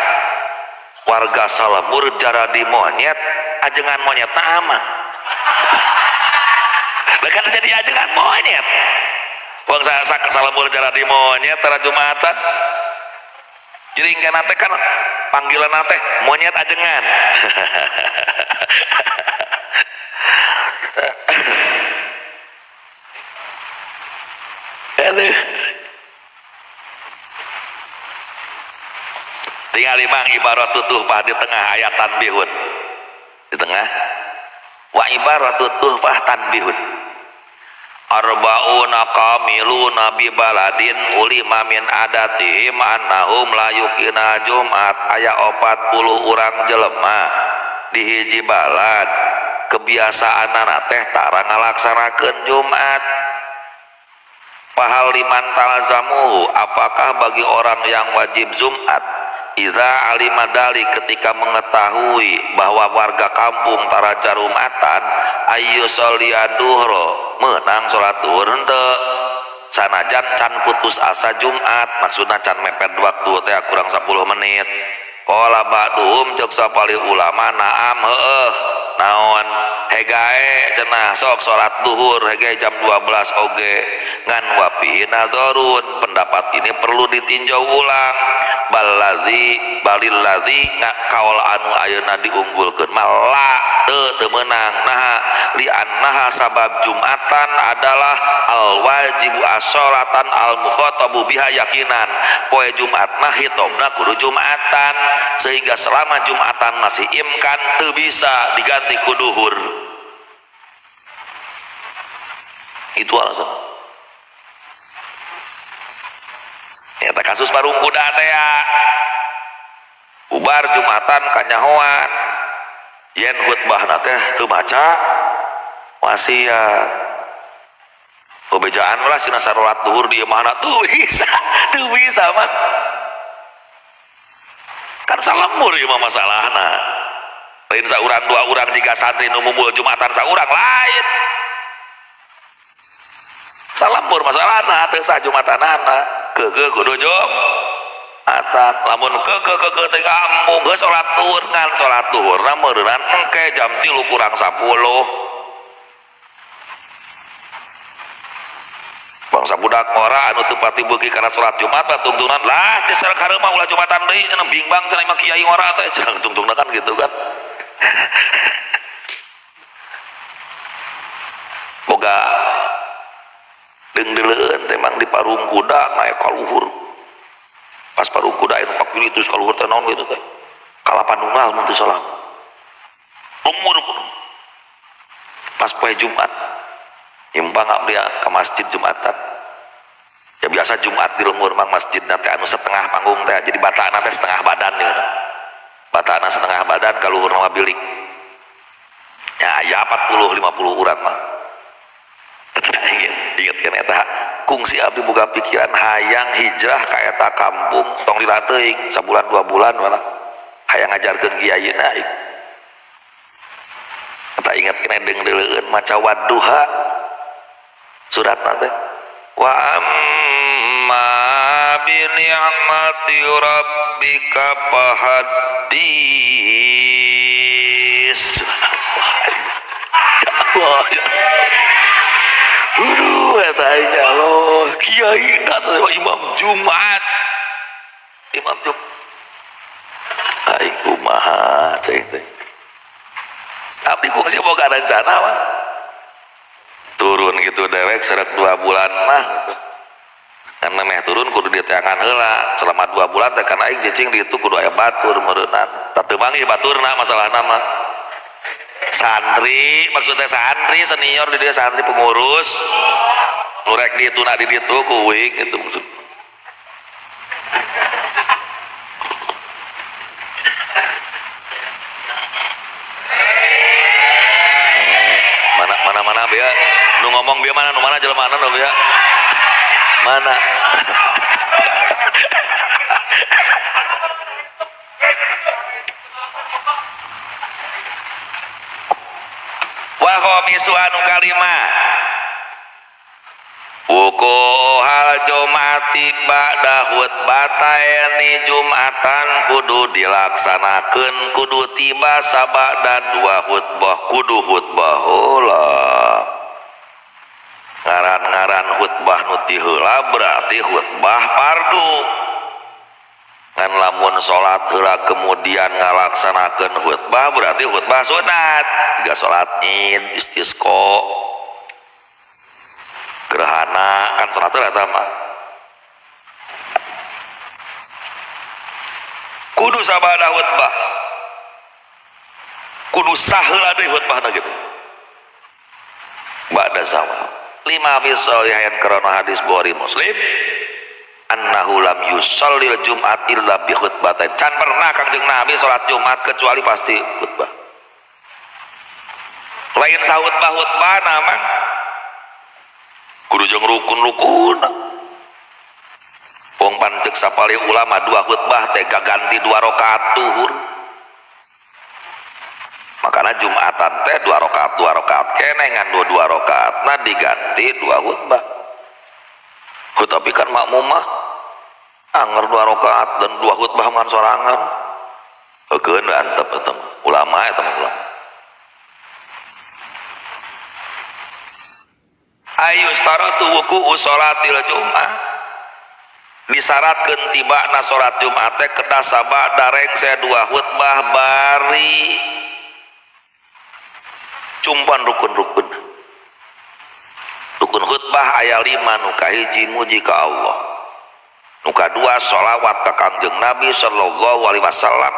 warga Salemur jaradi monyet ajengan monyet aman kan jadi ajengan monyet wong Salemur jaradi monyet tara Jumatan jadi engkana teh kan panggilan teh monyet ajengan tinggal limang ibarat tutuhpah di tengah ayat tanbihun di tengah wa ibarat tutuhpah tanbihun arbauna kamiluna bi baladin ulima min adatihim annahum layukina Jumat aya 40 urang jelema di hiji balad kebiasaanana teh tara ngalaksanakeun Jumat pahal liman talazamu apakah bagi orang yang wajib Jumat iza alimadali ketika mengetahui bahwa warga kampung tara Jumatan ayu soliaduhro menang sholat duhur henteu sanajan can putus asa Jumat maksudna can mepet waktu teh kurang 10 menit qala ba'duhum cek sapali ulama naam heueuh naon hegae cenah sok sholat duhur hegae jam 12 oge ngan wapi nadorun pendapat ini perlu ditinjau ulang balilladzi kaul anu ayeuna diunggulkeun malah teu meunang nah li annaha sabab Jumatan adalah al wajibu as-sholatan al mukhatabu biha yakinan poe Jumat mah hitobna kudu Jumatan sehingga selama Jumatan masih imkan teu bisa diganti ku duhur itu alasan eta kasus barung kuda teh ya ubar Jumatan kanyahoan yen khutbahna teh teu maca wasiat pebejaan lah cenah salat duhur di imahna tuh bisa mah kan Salemur ieu mah masalahna lain saurang dua urang jika santri nu mumul Jumatan saurang lain Salemur masalahna teu sah Jumatanana keugeuh kudu Jumatan lamun keugeuh teh kampung geus salat duhur ngan salat duhurna meureunan engke jam 3 kurang 10 bangsa budak ora anu teu pati beuki kana salat Jumat tungtungan lah teh sareng kareumah ulah Jumatan deui cenah bingbang cenah imah kiai ora teh cenah tungtungna kan gitu kan boga deungdeuleun teh mang di parung kuda naek ka luhur pas parung kuda anu kapili terus ka luhur teh naon kitu teh kalapan unggal mun teu salah umur pas poe Jumat impang abdi ka masjid Jumatan ya biasa Jumat di lemur mang masjidna teh anu setengah panggung teh jadi batana teh setengah badan ya batana setengah badan ka luhurna mah bilik ya 40-50 urang mah inget kan eta kungsi abdi boga pikiran hayang hijrah ka eta kampung tong lila teuing sabulan 2 bulan malah hayang ngajarkeun kiyayeuna eta inget kene deungdeuleun maca wadduha suratna teh wa amma bi ni'mati rabbika fahaddits eta nya loh kiai datang imam Jumat aing kumaha cai teh abdi kungsi boga rencana mah turun gitu dewek serek 2 bulan mah kan memeh turun kudu diteangan heula selama 2 bulan teh kana aing cicing di itu kudu aya batur meureunan teu manggih baturna masalahna mah santri maksudnya santri senior di dia santri pengurus nurek di itu nak di itu kuing itu maksud mana bea nu ngomong bea mana nu mana jelema nu bea mana wa khamisu anu kalima Wuku hal Jumati ba'da khutbah ni Jumatan kudu dilaksanakeun kudu tiba sabada dua khutbah kudu khutbah heula ngaran-ngaran khutbah nu ti heula berarti khutbah fardu kan lamun salat heula kemudian ngalaksanakeun khutbah berarti khutbah sunat juga salat Id istisqa gerhana kan salat eta mah kudu sabada khutbah kudu sah heula deui khutbahna gitu ba'da zawal lima fi sahihain karena hadis Bukhari Muslim annahu lam yusallil Jumat illa bi khutbatain can pernah Kangjeng Nabi salat Jumat kecuali pasti khutbah lain sahutbah nama kudu jeung rukun-rukun wong pancek sapali ulama dua khutbah teh ganti 2 rakaat duhur makanya Jumatan teh 2 rakaat keneh ngan 2 rakaat nah diganti 2 khutbah tapi kan makmumah anger 2 rakaat dan 2 khutbah ngan sorangan eukeun antep eta ulama eta ulama ayu staratu wuku sholatil Jumat disyaratkeun tibana salat Jumat teh kedah sabada rengse 2 khutbah bari cumpan rukun-rukun khutbah aya 5 nu kahiji muji ka Allah nu kadua sholawat ka Kangjeng Nabi sallallahu alaihi wasallam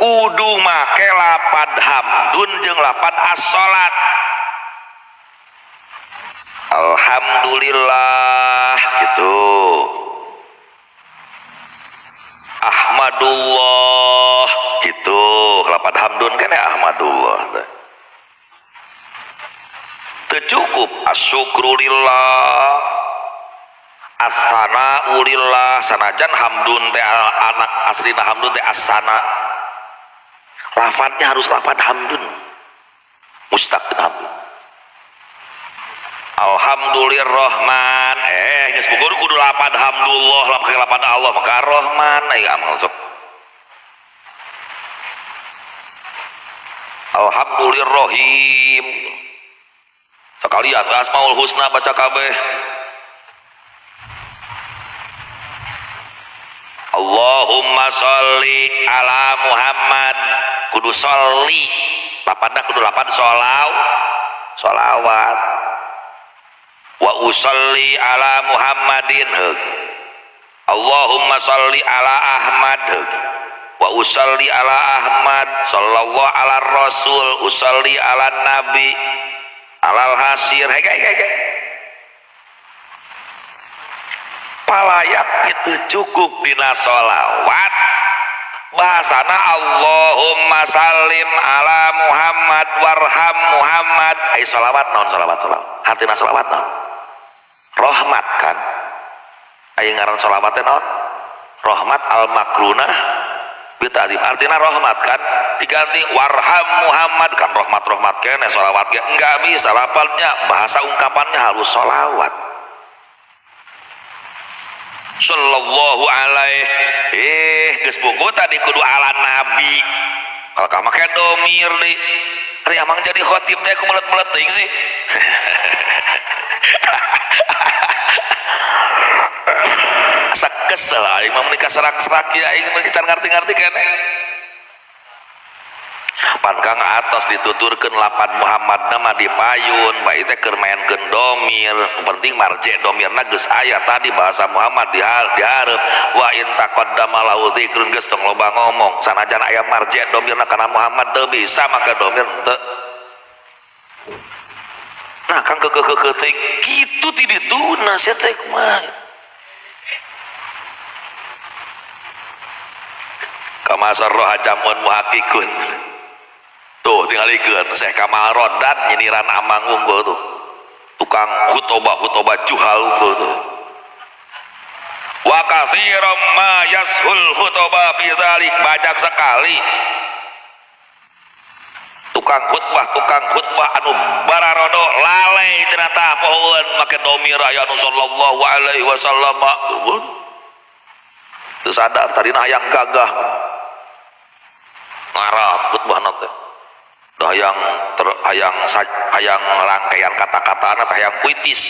kudu make lapad hamdun jeung lapad as-sholat alhamdulillah gitu ahmadullah gitu lapad hamdun kan ya ahmadullah cukup asyukrulillah as-sana'ulillah sanajan hamdun teh anak aslina hamdun teh as-sana lafadznya harus lafad hamdun mustaqil hamdun alhamdulillahirrahman geus puguh kudu lafad hamdulillah lafad Allah maka rahman amal sok alhamdulillahirrahim sekalian asmaul husna baca kabeh Allahumma sholli ala Muhammad kudu sholli lapadna kudu lapad sholawat wa usolli ala Muhammadin Allahumma sholli ala Ahmad wa usolli ala Ahmad sallallahu ala rasul usolli ala nabi alal hasir hege palayak itu cukup dina sholawat bahasana Allahumma salim ala Muhammad warham Muhammad ay sholawat naon sholawat hartina sholawat naon rahmat kan ay ngaran sholawat teh naon rahmat al makrunah bita'zim artinya rahmat kan diganti warham Muhammad kan rahmat kene sholawat ge enggak bisa lafalnya bahasa ungkapannya halus sholawat sallallahu alaihi geus buku tadi kudu ala nabi kalau ka make domir di ari amang jadi khotib teh ku melet-melet teuing sih sak kesel aing mah menikah serak-serak ya aing kita ngarti-ngarti keneh pan kang atos dituturkeun lapan Muhammad nama dipayun bae teh keur maenkeun domir penting marje domirna geus aya tadi bahasa Muhammad dihareup wa in taqaddama lahu dzikrun geus tong loba ngomong sanajan aya marje domirna kana Muhammad teu bisa maka domir teu nah kang kekeh teh kitu ti dituna sia teh kumaha kamasar roha jamun muhakikun tuh tinggal ikut Syekh Kamal Rodan nyiniran amang unggul tuh tukang khutbah juhal unggul tuh wa katsiran ma yashul khutbah bidzalik banyak sekali tukang khutbah anu bararodo lalai cenah ayeuna tah pohoeun make domir aya nu sallallahu alaihi wasallam teu sadar tadina hayang gagah ngarap khutbahna teh da hayang rangkaian kata-katana teh hayang puitis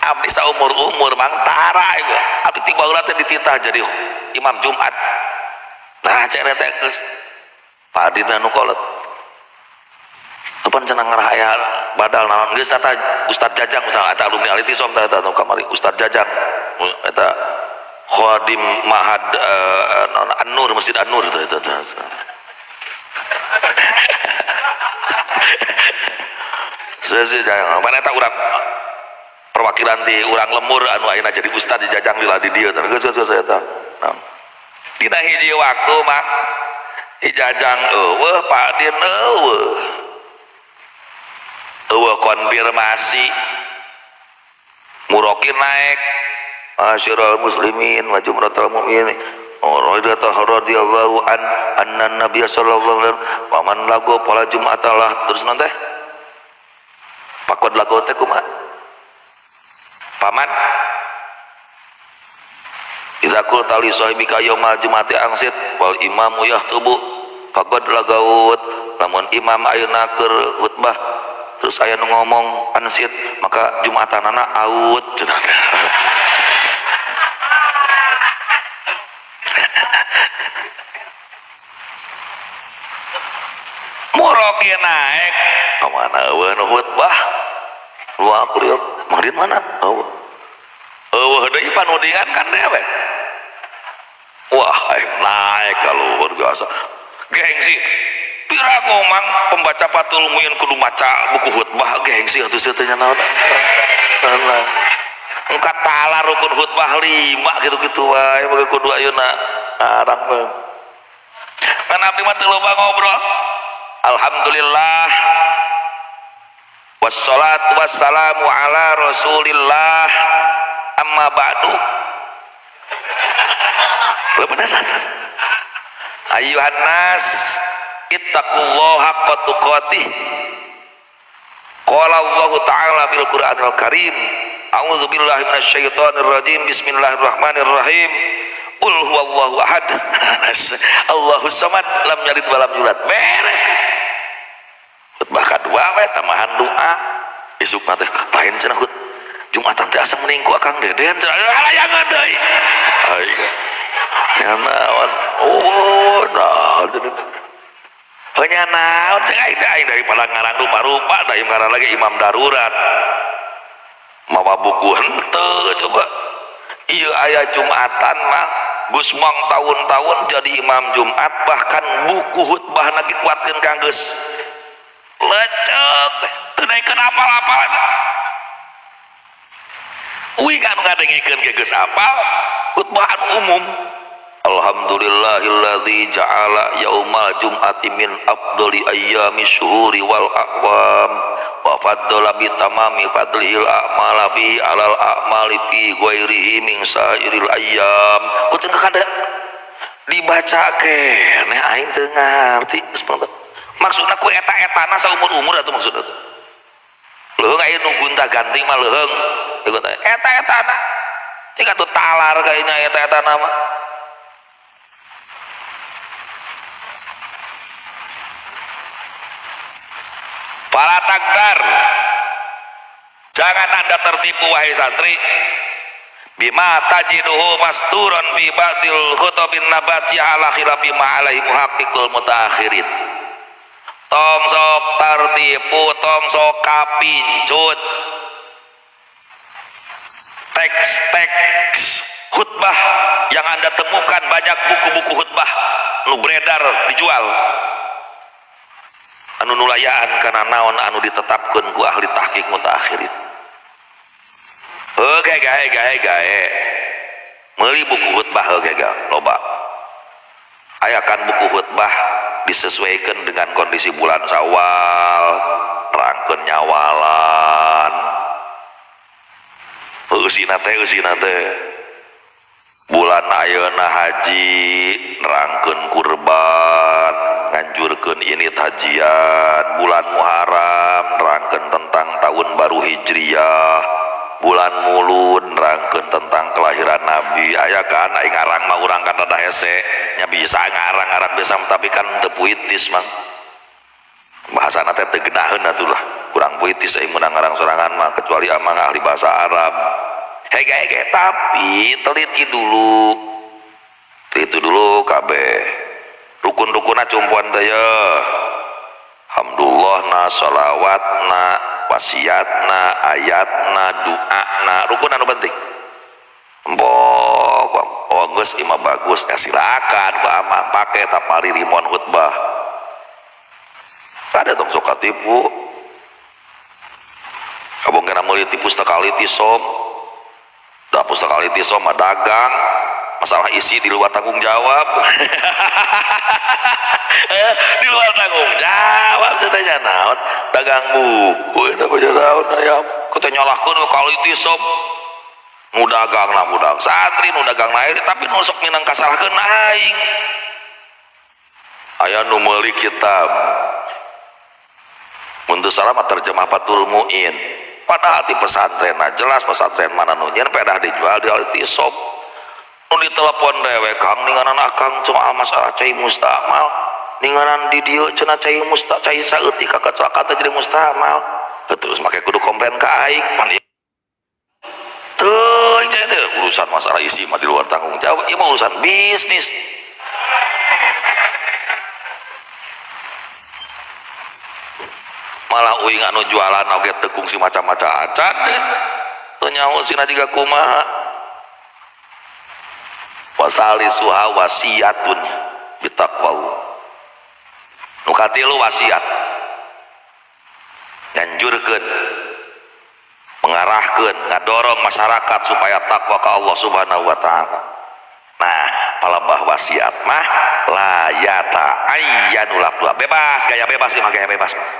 abdi saumur-umur mang tara abdi tiba urang teh dititah jadi imam Jumat nah cenah teh geus padina nu kolot apa cenah ngarahayaan badal naon geus tata Ustad Jajang misalnya eta alumni Alitisom tah nu kamari Ustad Jajang eta khadim Mahad An-Nur Masjid An-Nur itu Jajang mana eta urang perwakilan di urang lemur anu ayeuna jadi ustad di Jajang lila di dieu tah geus eta dina hiji waktu mah di Jajang eueuh Pak Din eueuh konfirmasi murokin naik Asyiral muslimin wa jumratul mu'minin radhiyallahu anna nabiy sallallahu alaihi wasallam paman lagu pola jumatalah terus nanti pakod lagu teh kumaha paman idza qulta li sahibika yaumal jumati angsit wal imamu yahtubu pakod lagaut lamun imam ayeuna keur khutbah terus aya nu ngomong ansit maka jumatanana out cenah muroki naik kemana eueuh nu khutbah luar kuliah marin mana eueuh deui panudingan kan dewe wah naik ka luhur biasa gengsi pirago mang pembaca Fathul Muin kudu maca buku khutbah gengsi atuh teh naon engka talar rukun khutbah 5 gitu-gitu wae bage kudu ayeuna arang mah kan abdi mah teu loba ngobrol alhamdulillah wassalatu wassalamu ala rasulillah amma ba'du beneran ayyuhan nas ittaqullaha haqqa tuqatih qala Allah ta'ala fil Qur'anil Karim a'udzu billahi minasyaitonir rajim bismillahirrahmanirrahim qul huwallahu ahad Allahus samad lam yalid walam yulad beres khutbah kadua we tamahan doa isuk teh lain cenah Jumatan teh asa meningku akang deden cenah halayangan deui aing ya naon nah hanya naon cek aing daripada ngarang rupa-rupa da ngarang lagi imam darurat mawa buku henteu coba ieu aya Jumatan mah Gus Mong tahun-tahun jadi imam Jumat bahkan buku khutbah na dikuatkeun ka geus lecet teu naikeun apal-apal uing anu ngadengikeun ge geus apal khutbah anu umum alhamdulillahilladzi ja'ala yaumal jum'ati min afdhali ayyami syuhuri wal aqwam wa faddala bi tamami fadlihil a'mala fi alal a'mali fi ghairihi min sairil ayyam kudu kada dibaca keneh aing teu ngarti maksudna ku eta-etana saumur-umur atuh maksudna leuheung aya nu gonta-ganti mah leuheung eta-etana cik atuh talar kayaknya eta-etana mah para takdar jangan anda tertipu wahai santri bima tajiduhu masturan bi ba'dil khutubin nabati ala khilafi ma alaihi muhaqqiqul mutaakhirin tong sok tertipu tong sok kapincut teks-teks khutbah yang anda temukan banyak buku-buku khutbah nu beredar dijual anu nulayaan karena naon anu ditetapkan ku ahli tahqiq mutaakhirin gae meuli buku khutbah loba ayakan buku khutbah disesuaikan dengan kondisi bulan Syawal nerangkeun nyawalan eusina teh bulan ayeuna haji nerangkeun kurban nganjurkeun ini pengajian bulan Muharram nerangkeun tentang tahun baru Hijriyah, bulan Mulud nerangkeun tentang kelahiran Nabi. Aya kan aing ngarang mah urang kan rada hese nya bisa ngarang-ngarang bisa tapi kan teu puitis mah bahasana teh teu geunaheun atulah kurang puitis aing mun ngarang sorangan mah kecuali amang ahli bahasa Arab. Hege tapi teliti dulu kabeh rukun-rukunna cumpuan teh ya hamdulillahna shalawatna wasiatna ayatna doana rukun anu penting geus imah bagus silakan Pak pake tapari rimon khutbah ada tong sok katipu kabung kena meuli ti pustaka Litisom da pustaka Litisom mah dagang masalah isi di luar tanggung jawab di luar tanggung jawab saya naon dagang buku itu baca naon ayam kita nyolahkeun ka Litisom nu dagang lah budak santri nu dagang naik tapi nu sok minang kasalahkeun aing aya nu meuli kitab mun teu salah mah terjemah Fathul Muin padahal ti pesantren jelas pesantren mana nu nyeun pedah dijual di Litisom nu ditelepon dewe Kang ninganan akang cuma masalah cai mustamal ninganan di dieu cenah cai cai saeutik ka kecelakaan jadi mustamal terus make kudu komplain ka aing pan teu itu urusan masalah isi mah di luar tanggung jawab ieu mah urusan bisnis malah uing anu jualan oge teu kungsi macam-macam acan teu nyaho sina jiga kumaha wasali suha wasiatun bitaqwa nu katilu wasiat nganjurkeun mengarahkeun ngadorong masyarakat supaya takwa ka Allah Subhanahu wa taala. Nah, palebah wasiat mah layata ayyanul abdullah bebas gaya bebas mah gaya bebas mah.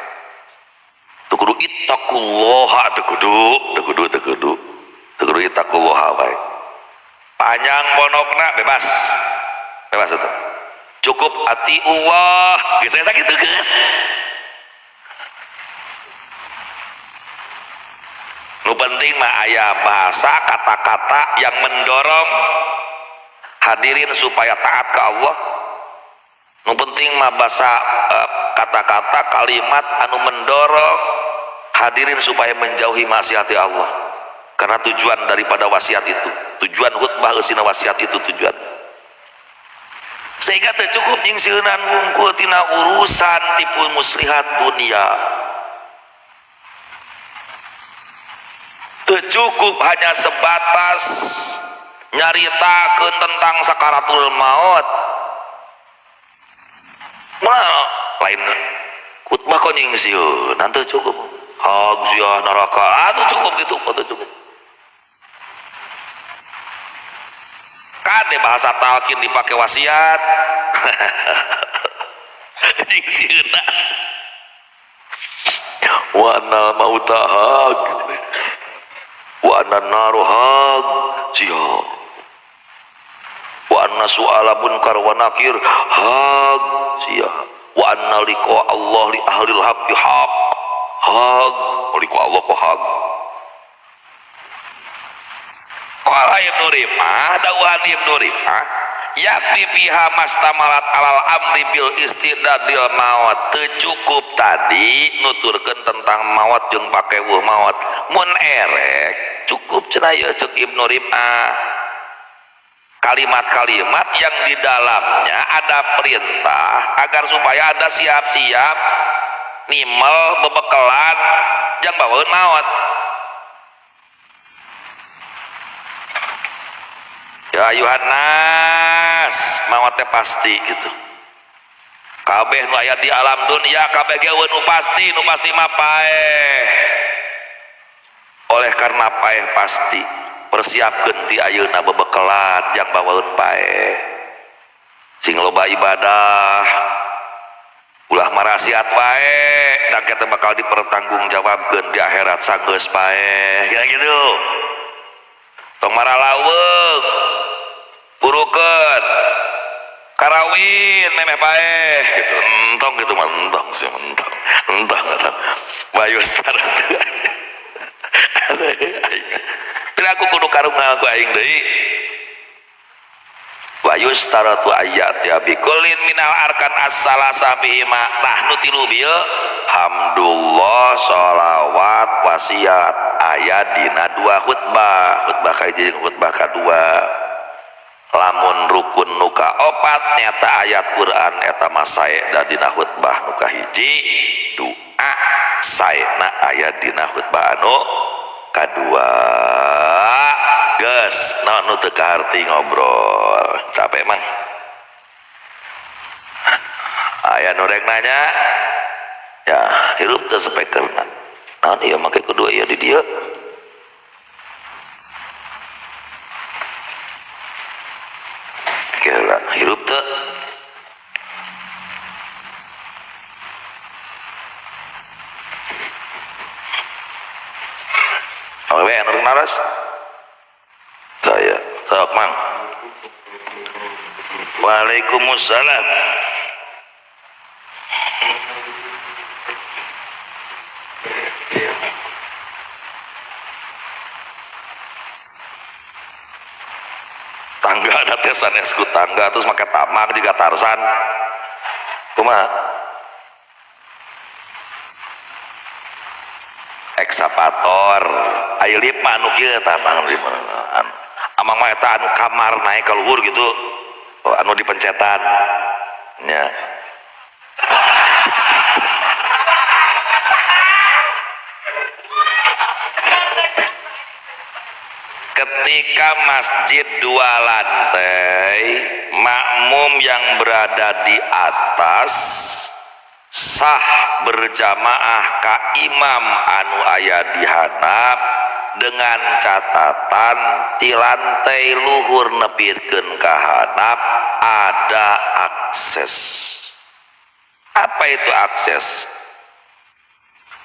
Teu kudu ittaqullaha teu kudu ittaqullaha bae. Panjang pondokna bebas itu cukup ati Allah geus sakit teu geus nu penting mah aya bahasa kata-kata yang mendorong hadirin supaya taat ke Allah nu penting mah bahasa kata-kata kalimat anu mendorong hadirin supaya menjauhi maksiat Allah karena tujuan daripada wasiat itu tujuan khutbah eusina wasiat itu tujuan sehingga teu cukup jeung seueunan wungkul tina urusan tipu muslihat dunia teu cukup hanya sebatas nyaritakeun tentang sakaratul maut moal lain khutbah kok jeung sieun teu cukup hag ziah neraka atuh cukup gitu teu cukup kade bahasa talqin dipake wasiat jeung sieuna wa annal mauta haq wa annan naru haq sia wa anna su'ala munkar wa nakir haq sia wa anna liqa Allah li ahlil haqqi haq haq liqa Allah ko haq qala ibnu rifah dawan ibnu rifah yakti fiha mastamalat alal amri bil istidad lil maut teu cukup tadi nuturkeun tentang maut jeung pake weuh maut mun erek cukup cenah ieu ceuk ibnu rifah kalimat-kalimat yang di dalamnya ada perintah agar supaya Anda siap-siap nimel bebekalan yang bawaeun maut ya ayuhan nas maut teh pasti gitu kabeh nu aya di alam dunia kabeh ge nu pasti mah paeh oleh karena paeh pasti persiapkeun ti ayeuna bebekalan jang bawaeun paeh sing loba ibadah ulah marasiat paeh dan kita bakal dipertanggungjawabkeun di akhirat sanggeus paeh ya gitu tong maralaweuh burukeun karawin memeh paeh gitu entong gitu mah entong sih entong entong bayu stara tuh bila aku kudu karungan aku aing deui bayu stara tu ayat ya bikulin minal arkan as-salasa bihima tah nu tilu bieu hamdulillah sholawat wasiat aya dina dua khutbah kahiji jeung khutbah kadua lamun rukun nuka opat nyata ayat Quran eta mah sae da dina khutbah nuka hiji doa saena aya dina khutbah anu kadua geus naon nu teu kaharti ngobrol capek mang aya nu rek nanya ya hirup teu speakerna naon ieu make kudu aya di dieu kira hirup teu awewe anu naras saya sok mang Waalaikumsalam tangga ada teh sanes ku tangga terus make tamak juga Tarsan kumaha ekskavator aya lip mah anu kieu tah amang mah eta anu kamar naik ka luhur gitu anu dipencetan nya ketika masjid dua lantai makmum yang berada di atas sah berjamaah ka imam anu aya di handap dengan catatan di lantai luhur nepikeun ka handap ada akses. Apa itu akses?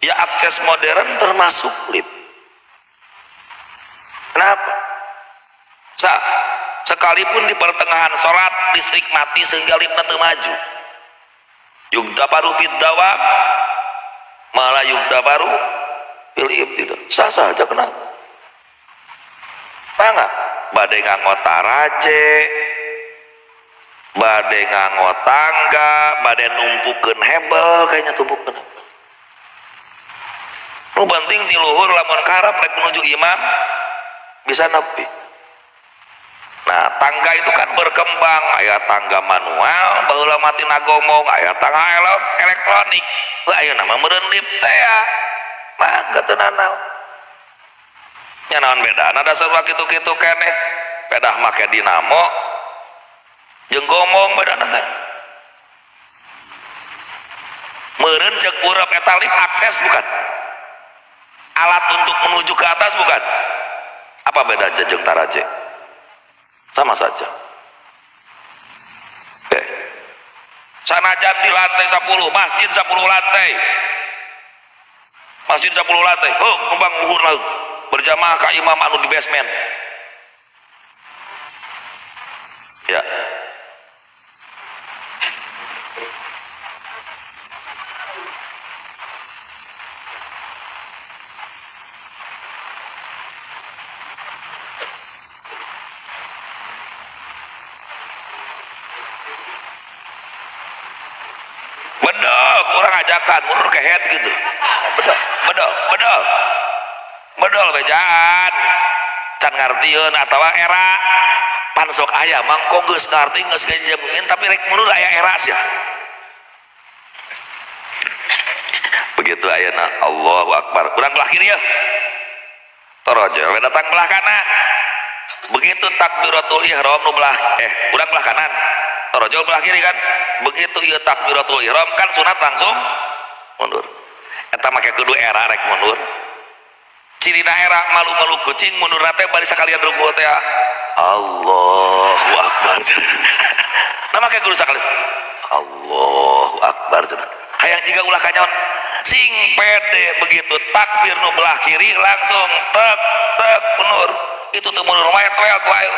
Ya akses modern termasuk lift. Kenapa? Sekalipun di pertengahan sholat listrik mati sehingga liftnya teu maju. Yugda baru bidawab malah yugda baru pilih tidak sah saja kenapa? Enggak badai nganggo taraje badai nganggo tangga badai numpukeun hebel kayaknya tumpukeun hebel nu penting di luhur lamun karep rek menuju imam bisa nepi. Nah tangga itu kan berkembang aya tangga manual baheula mati nagomong aya tangga elektronik ayeuna mah meureun lift teh ya mangga teu nanaon nya naon bedana dasar kitu-kitu keneh pedah make dinamo jeung gomong bedana teh meureun ceuk urep eta lift akses bukan alat untuk menuju ke atas bukan apa beda jeung taraje sama saja. Sanajan di lantai 10 masjid 10 lantai masjid 10 lantai kembang luhur lah berjamaah ka imam anu di basement ya bedol orang ajakan mundur ke head gitu bedol bejaan can ngartieun atawa era pansok aya mangko geus ngarti geus genjemkeun tapi rek mundur aya era sia begitu ayeuna Allahu Akbar urang belah kiri ya torojol datang belah kanan begitu takbiratul ihram nu belah urang belah kanan torojol belah kiri kan begitu ieu takbiratul ihram kan sunat langsung mundur eta make kudu era rek mundur cirina era malu-malu kucing mundur teh bari sakalian ruku teh Allahu Akbar nah make kudu sakalian Allahu Akbar hayang jiga ulah kanyaon sing pede begitu takbir nu belah kiri langsung tek mundur itu teu mundur wae toel ku ayo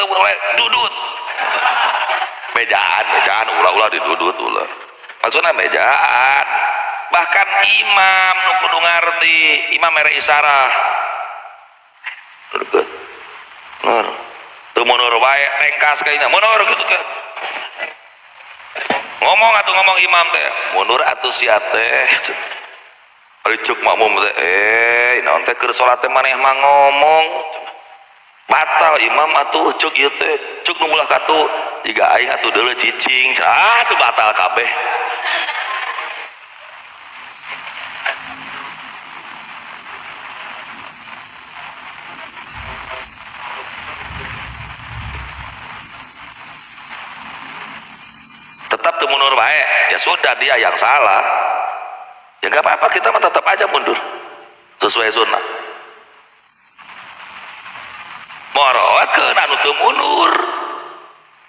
teu mundur wae dudut bejaan ulah-ulah didudut ulah maksudnya bejaan bahkan imam nu kudu ngarti imam mere isarah nur teu munur wae tengkas kayaknya munur gitu kan ngomong imam teh mundur atuh sia teh ricuk makmum teh naon teh keur salat teh maneh mah ngomong batal imam atuh cuk ieu teh cuk nu mulah katu jiga aing atuh deuleu cicing tuh batal kabeh tetap teu mundur baik ya sudah dia yang salah ya gak apa-apa kita mah tetap aja mundur sesuai sunnah morot ke anu teu mundur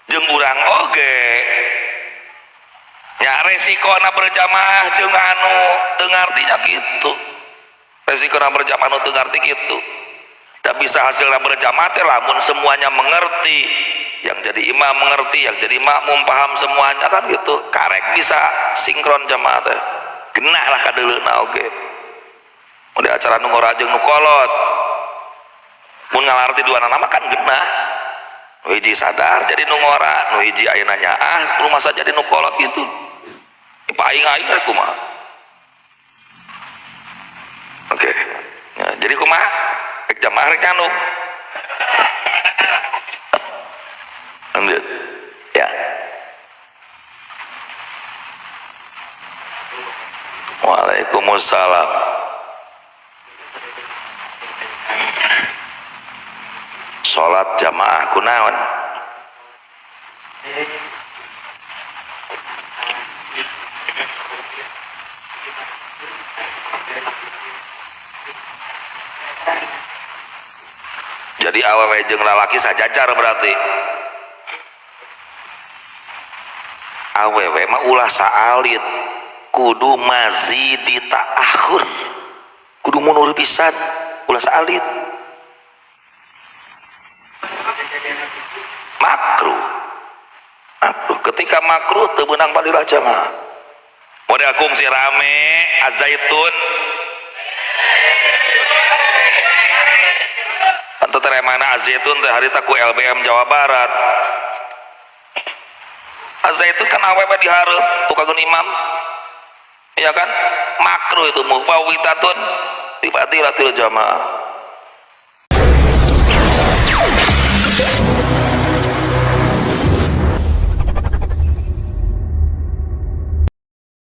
jeung urang oge ya resikona berjamaah jeung anu teu ngartinya kitu resikona berjamaah anu teu ngarti kitu da bisa hasilna berjamaah teh lamun semuanya mengerti yang jadi imam mengerti yang jadi makmum paham semuanya kan gitu karek bisa sinkron jamaah teh genah lah kadeuleuna oge mun acara nu ngora jeung nu kolot mun ngalarti dua nama kan genah nu hiji sadar jadi nu ngora nu hiji ayeuna nyaah rumah saja jadi nu kolot gitu paing-aing rek kumaha oke ya, jadi kumaha rek jamaah rek nyandung lanjut ya Waalaikumsalam sholat jamaah kunaon jadi awewe jeung lalaki sajajar berarti awewe mah ulah saalit kudu mazidi ta'akhur kudu mundur pisan ulah saalit makruh ketika makruh teu beunang padilah jamaah model kungsi rame azaitun anta teh mana azaitun teh harita ku LBM Jawa Barat azaitun kan awewe dihareup tukagun imam ya kan makruh itu mufawitatun tibatilatil jamaah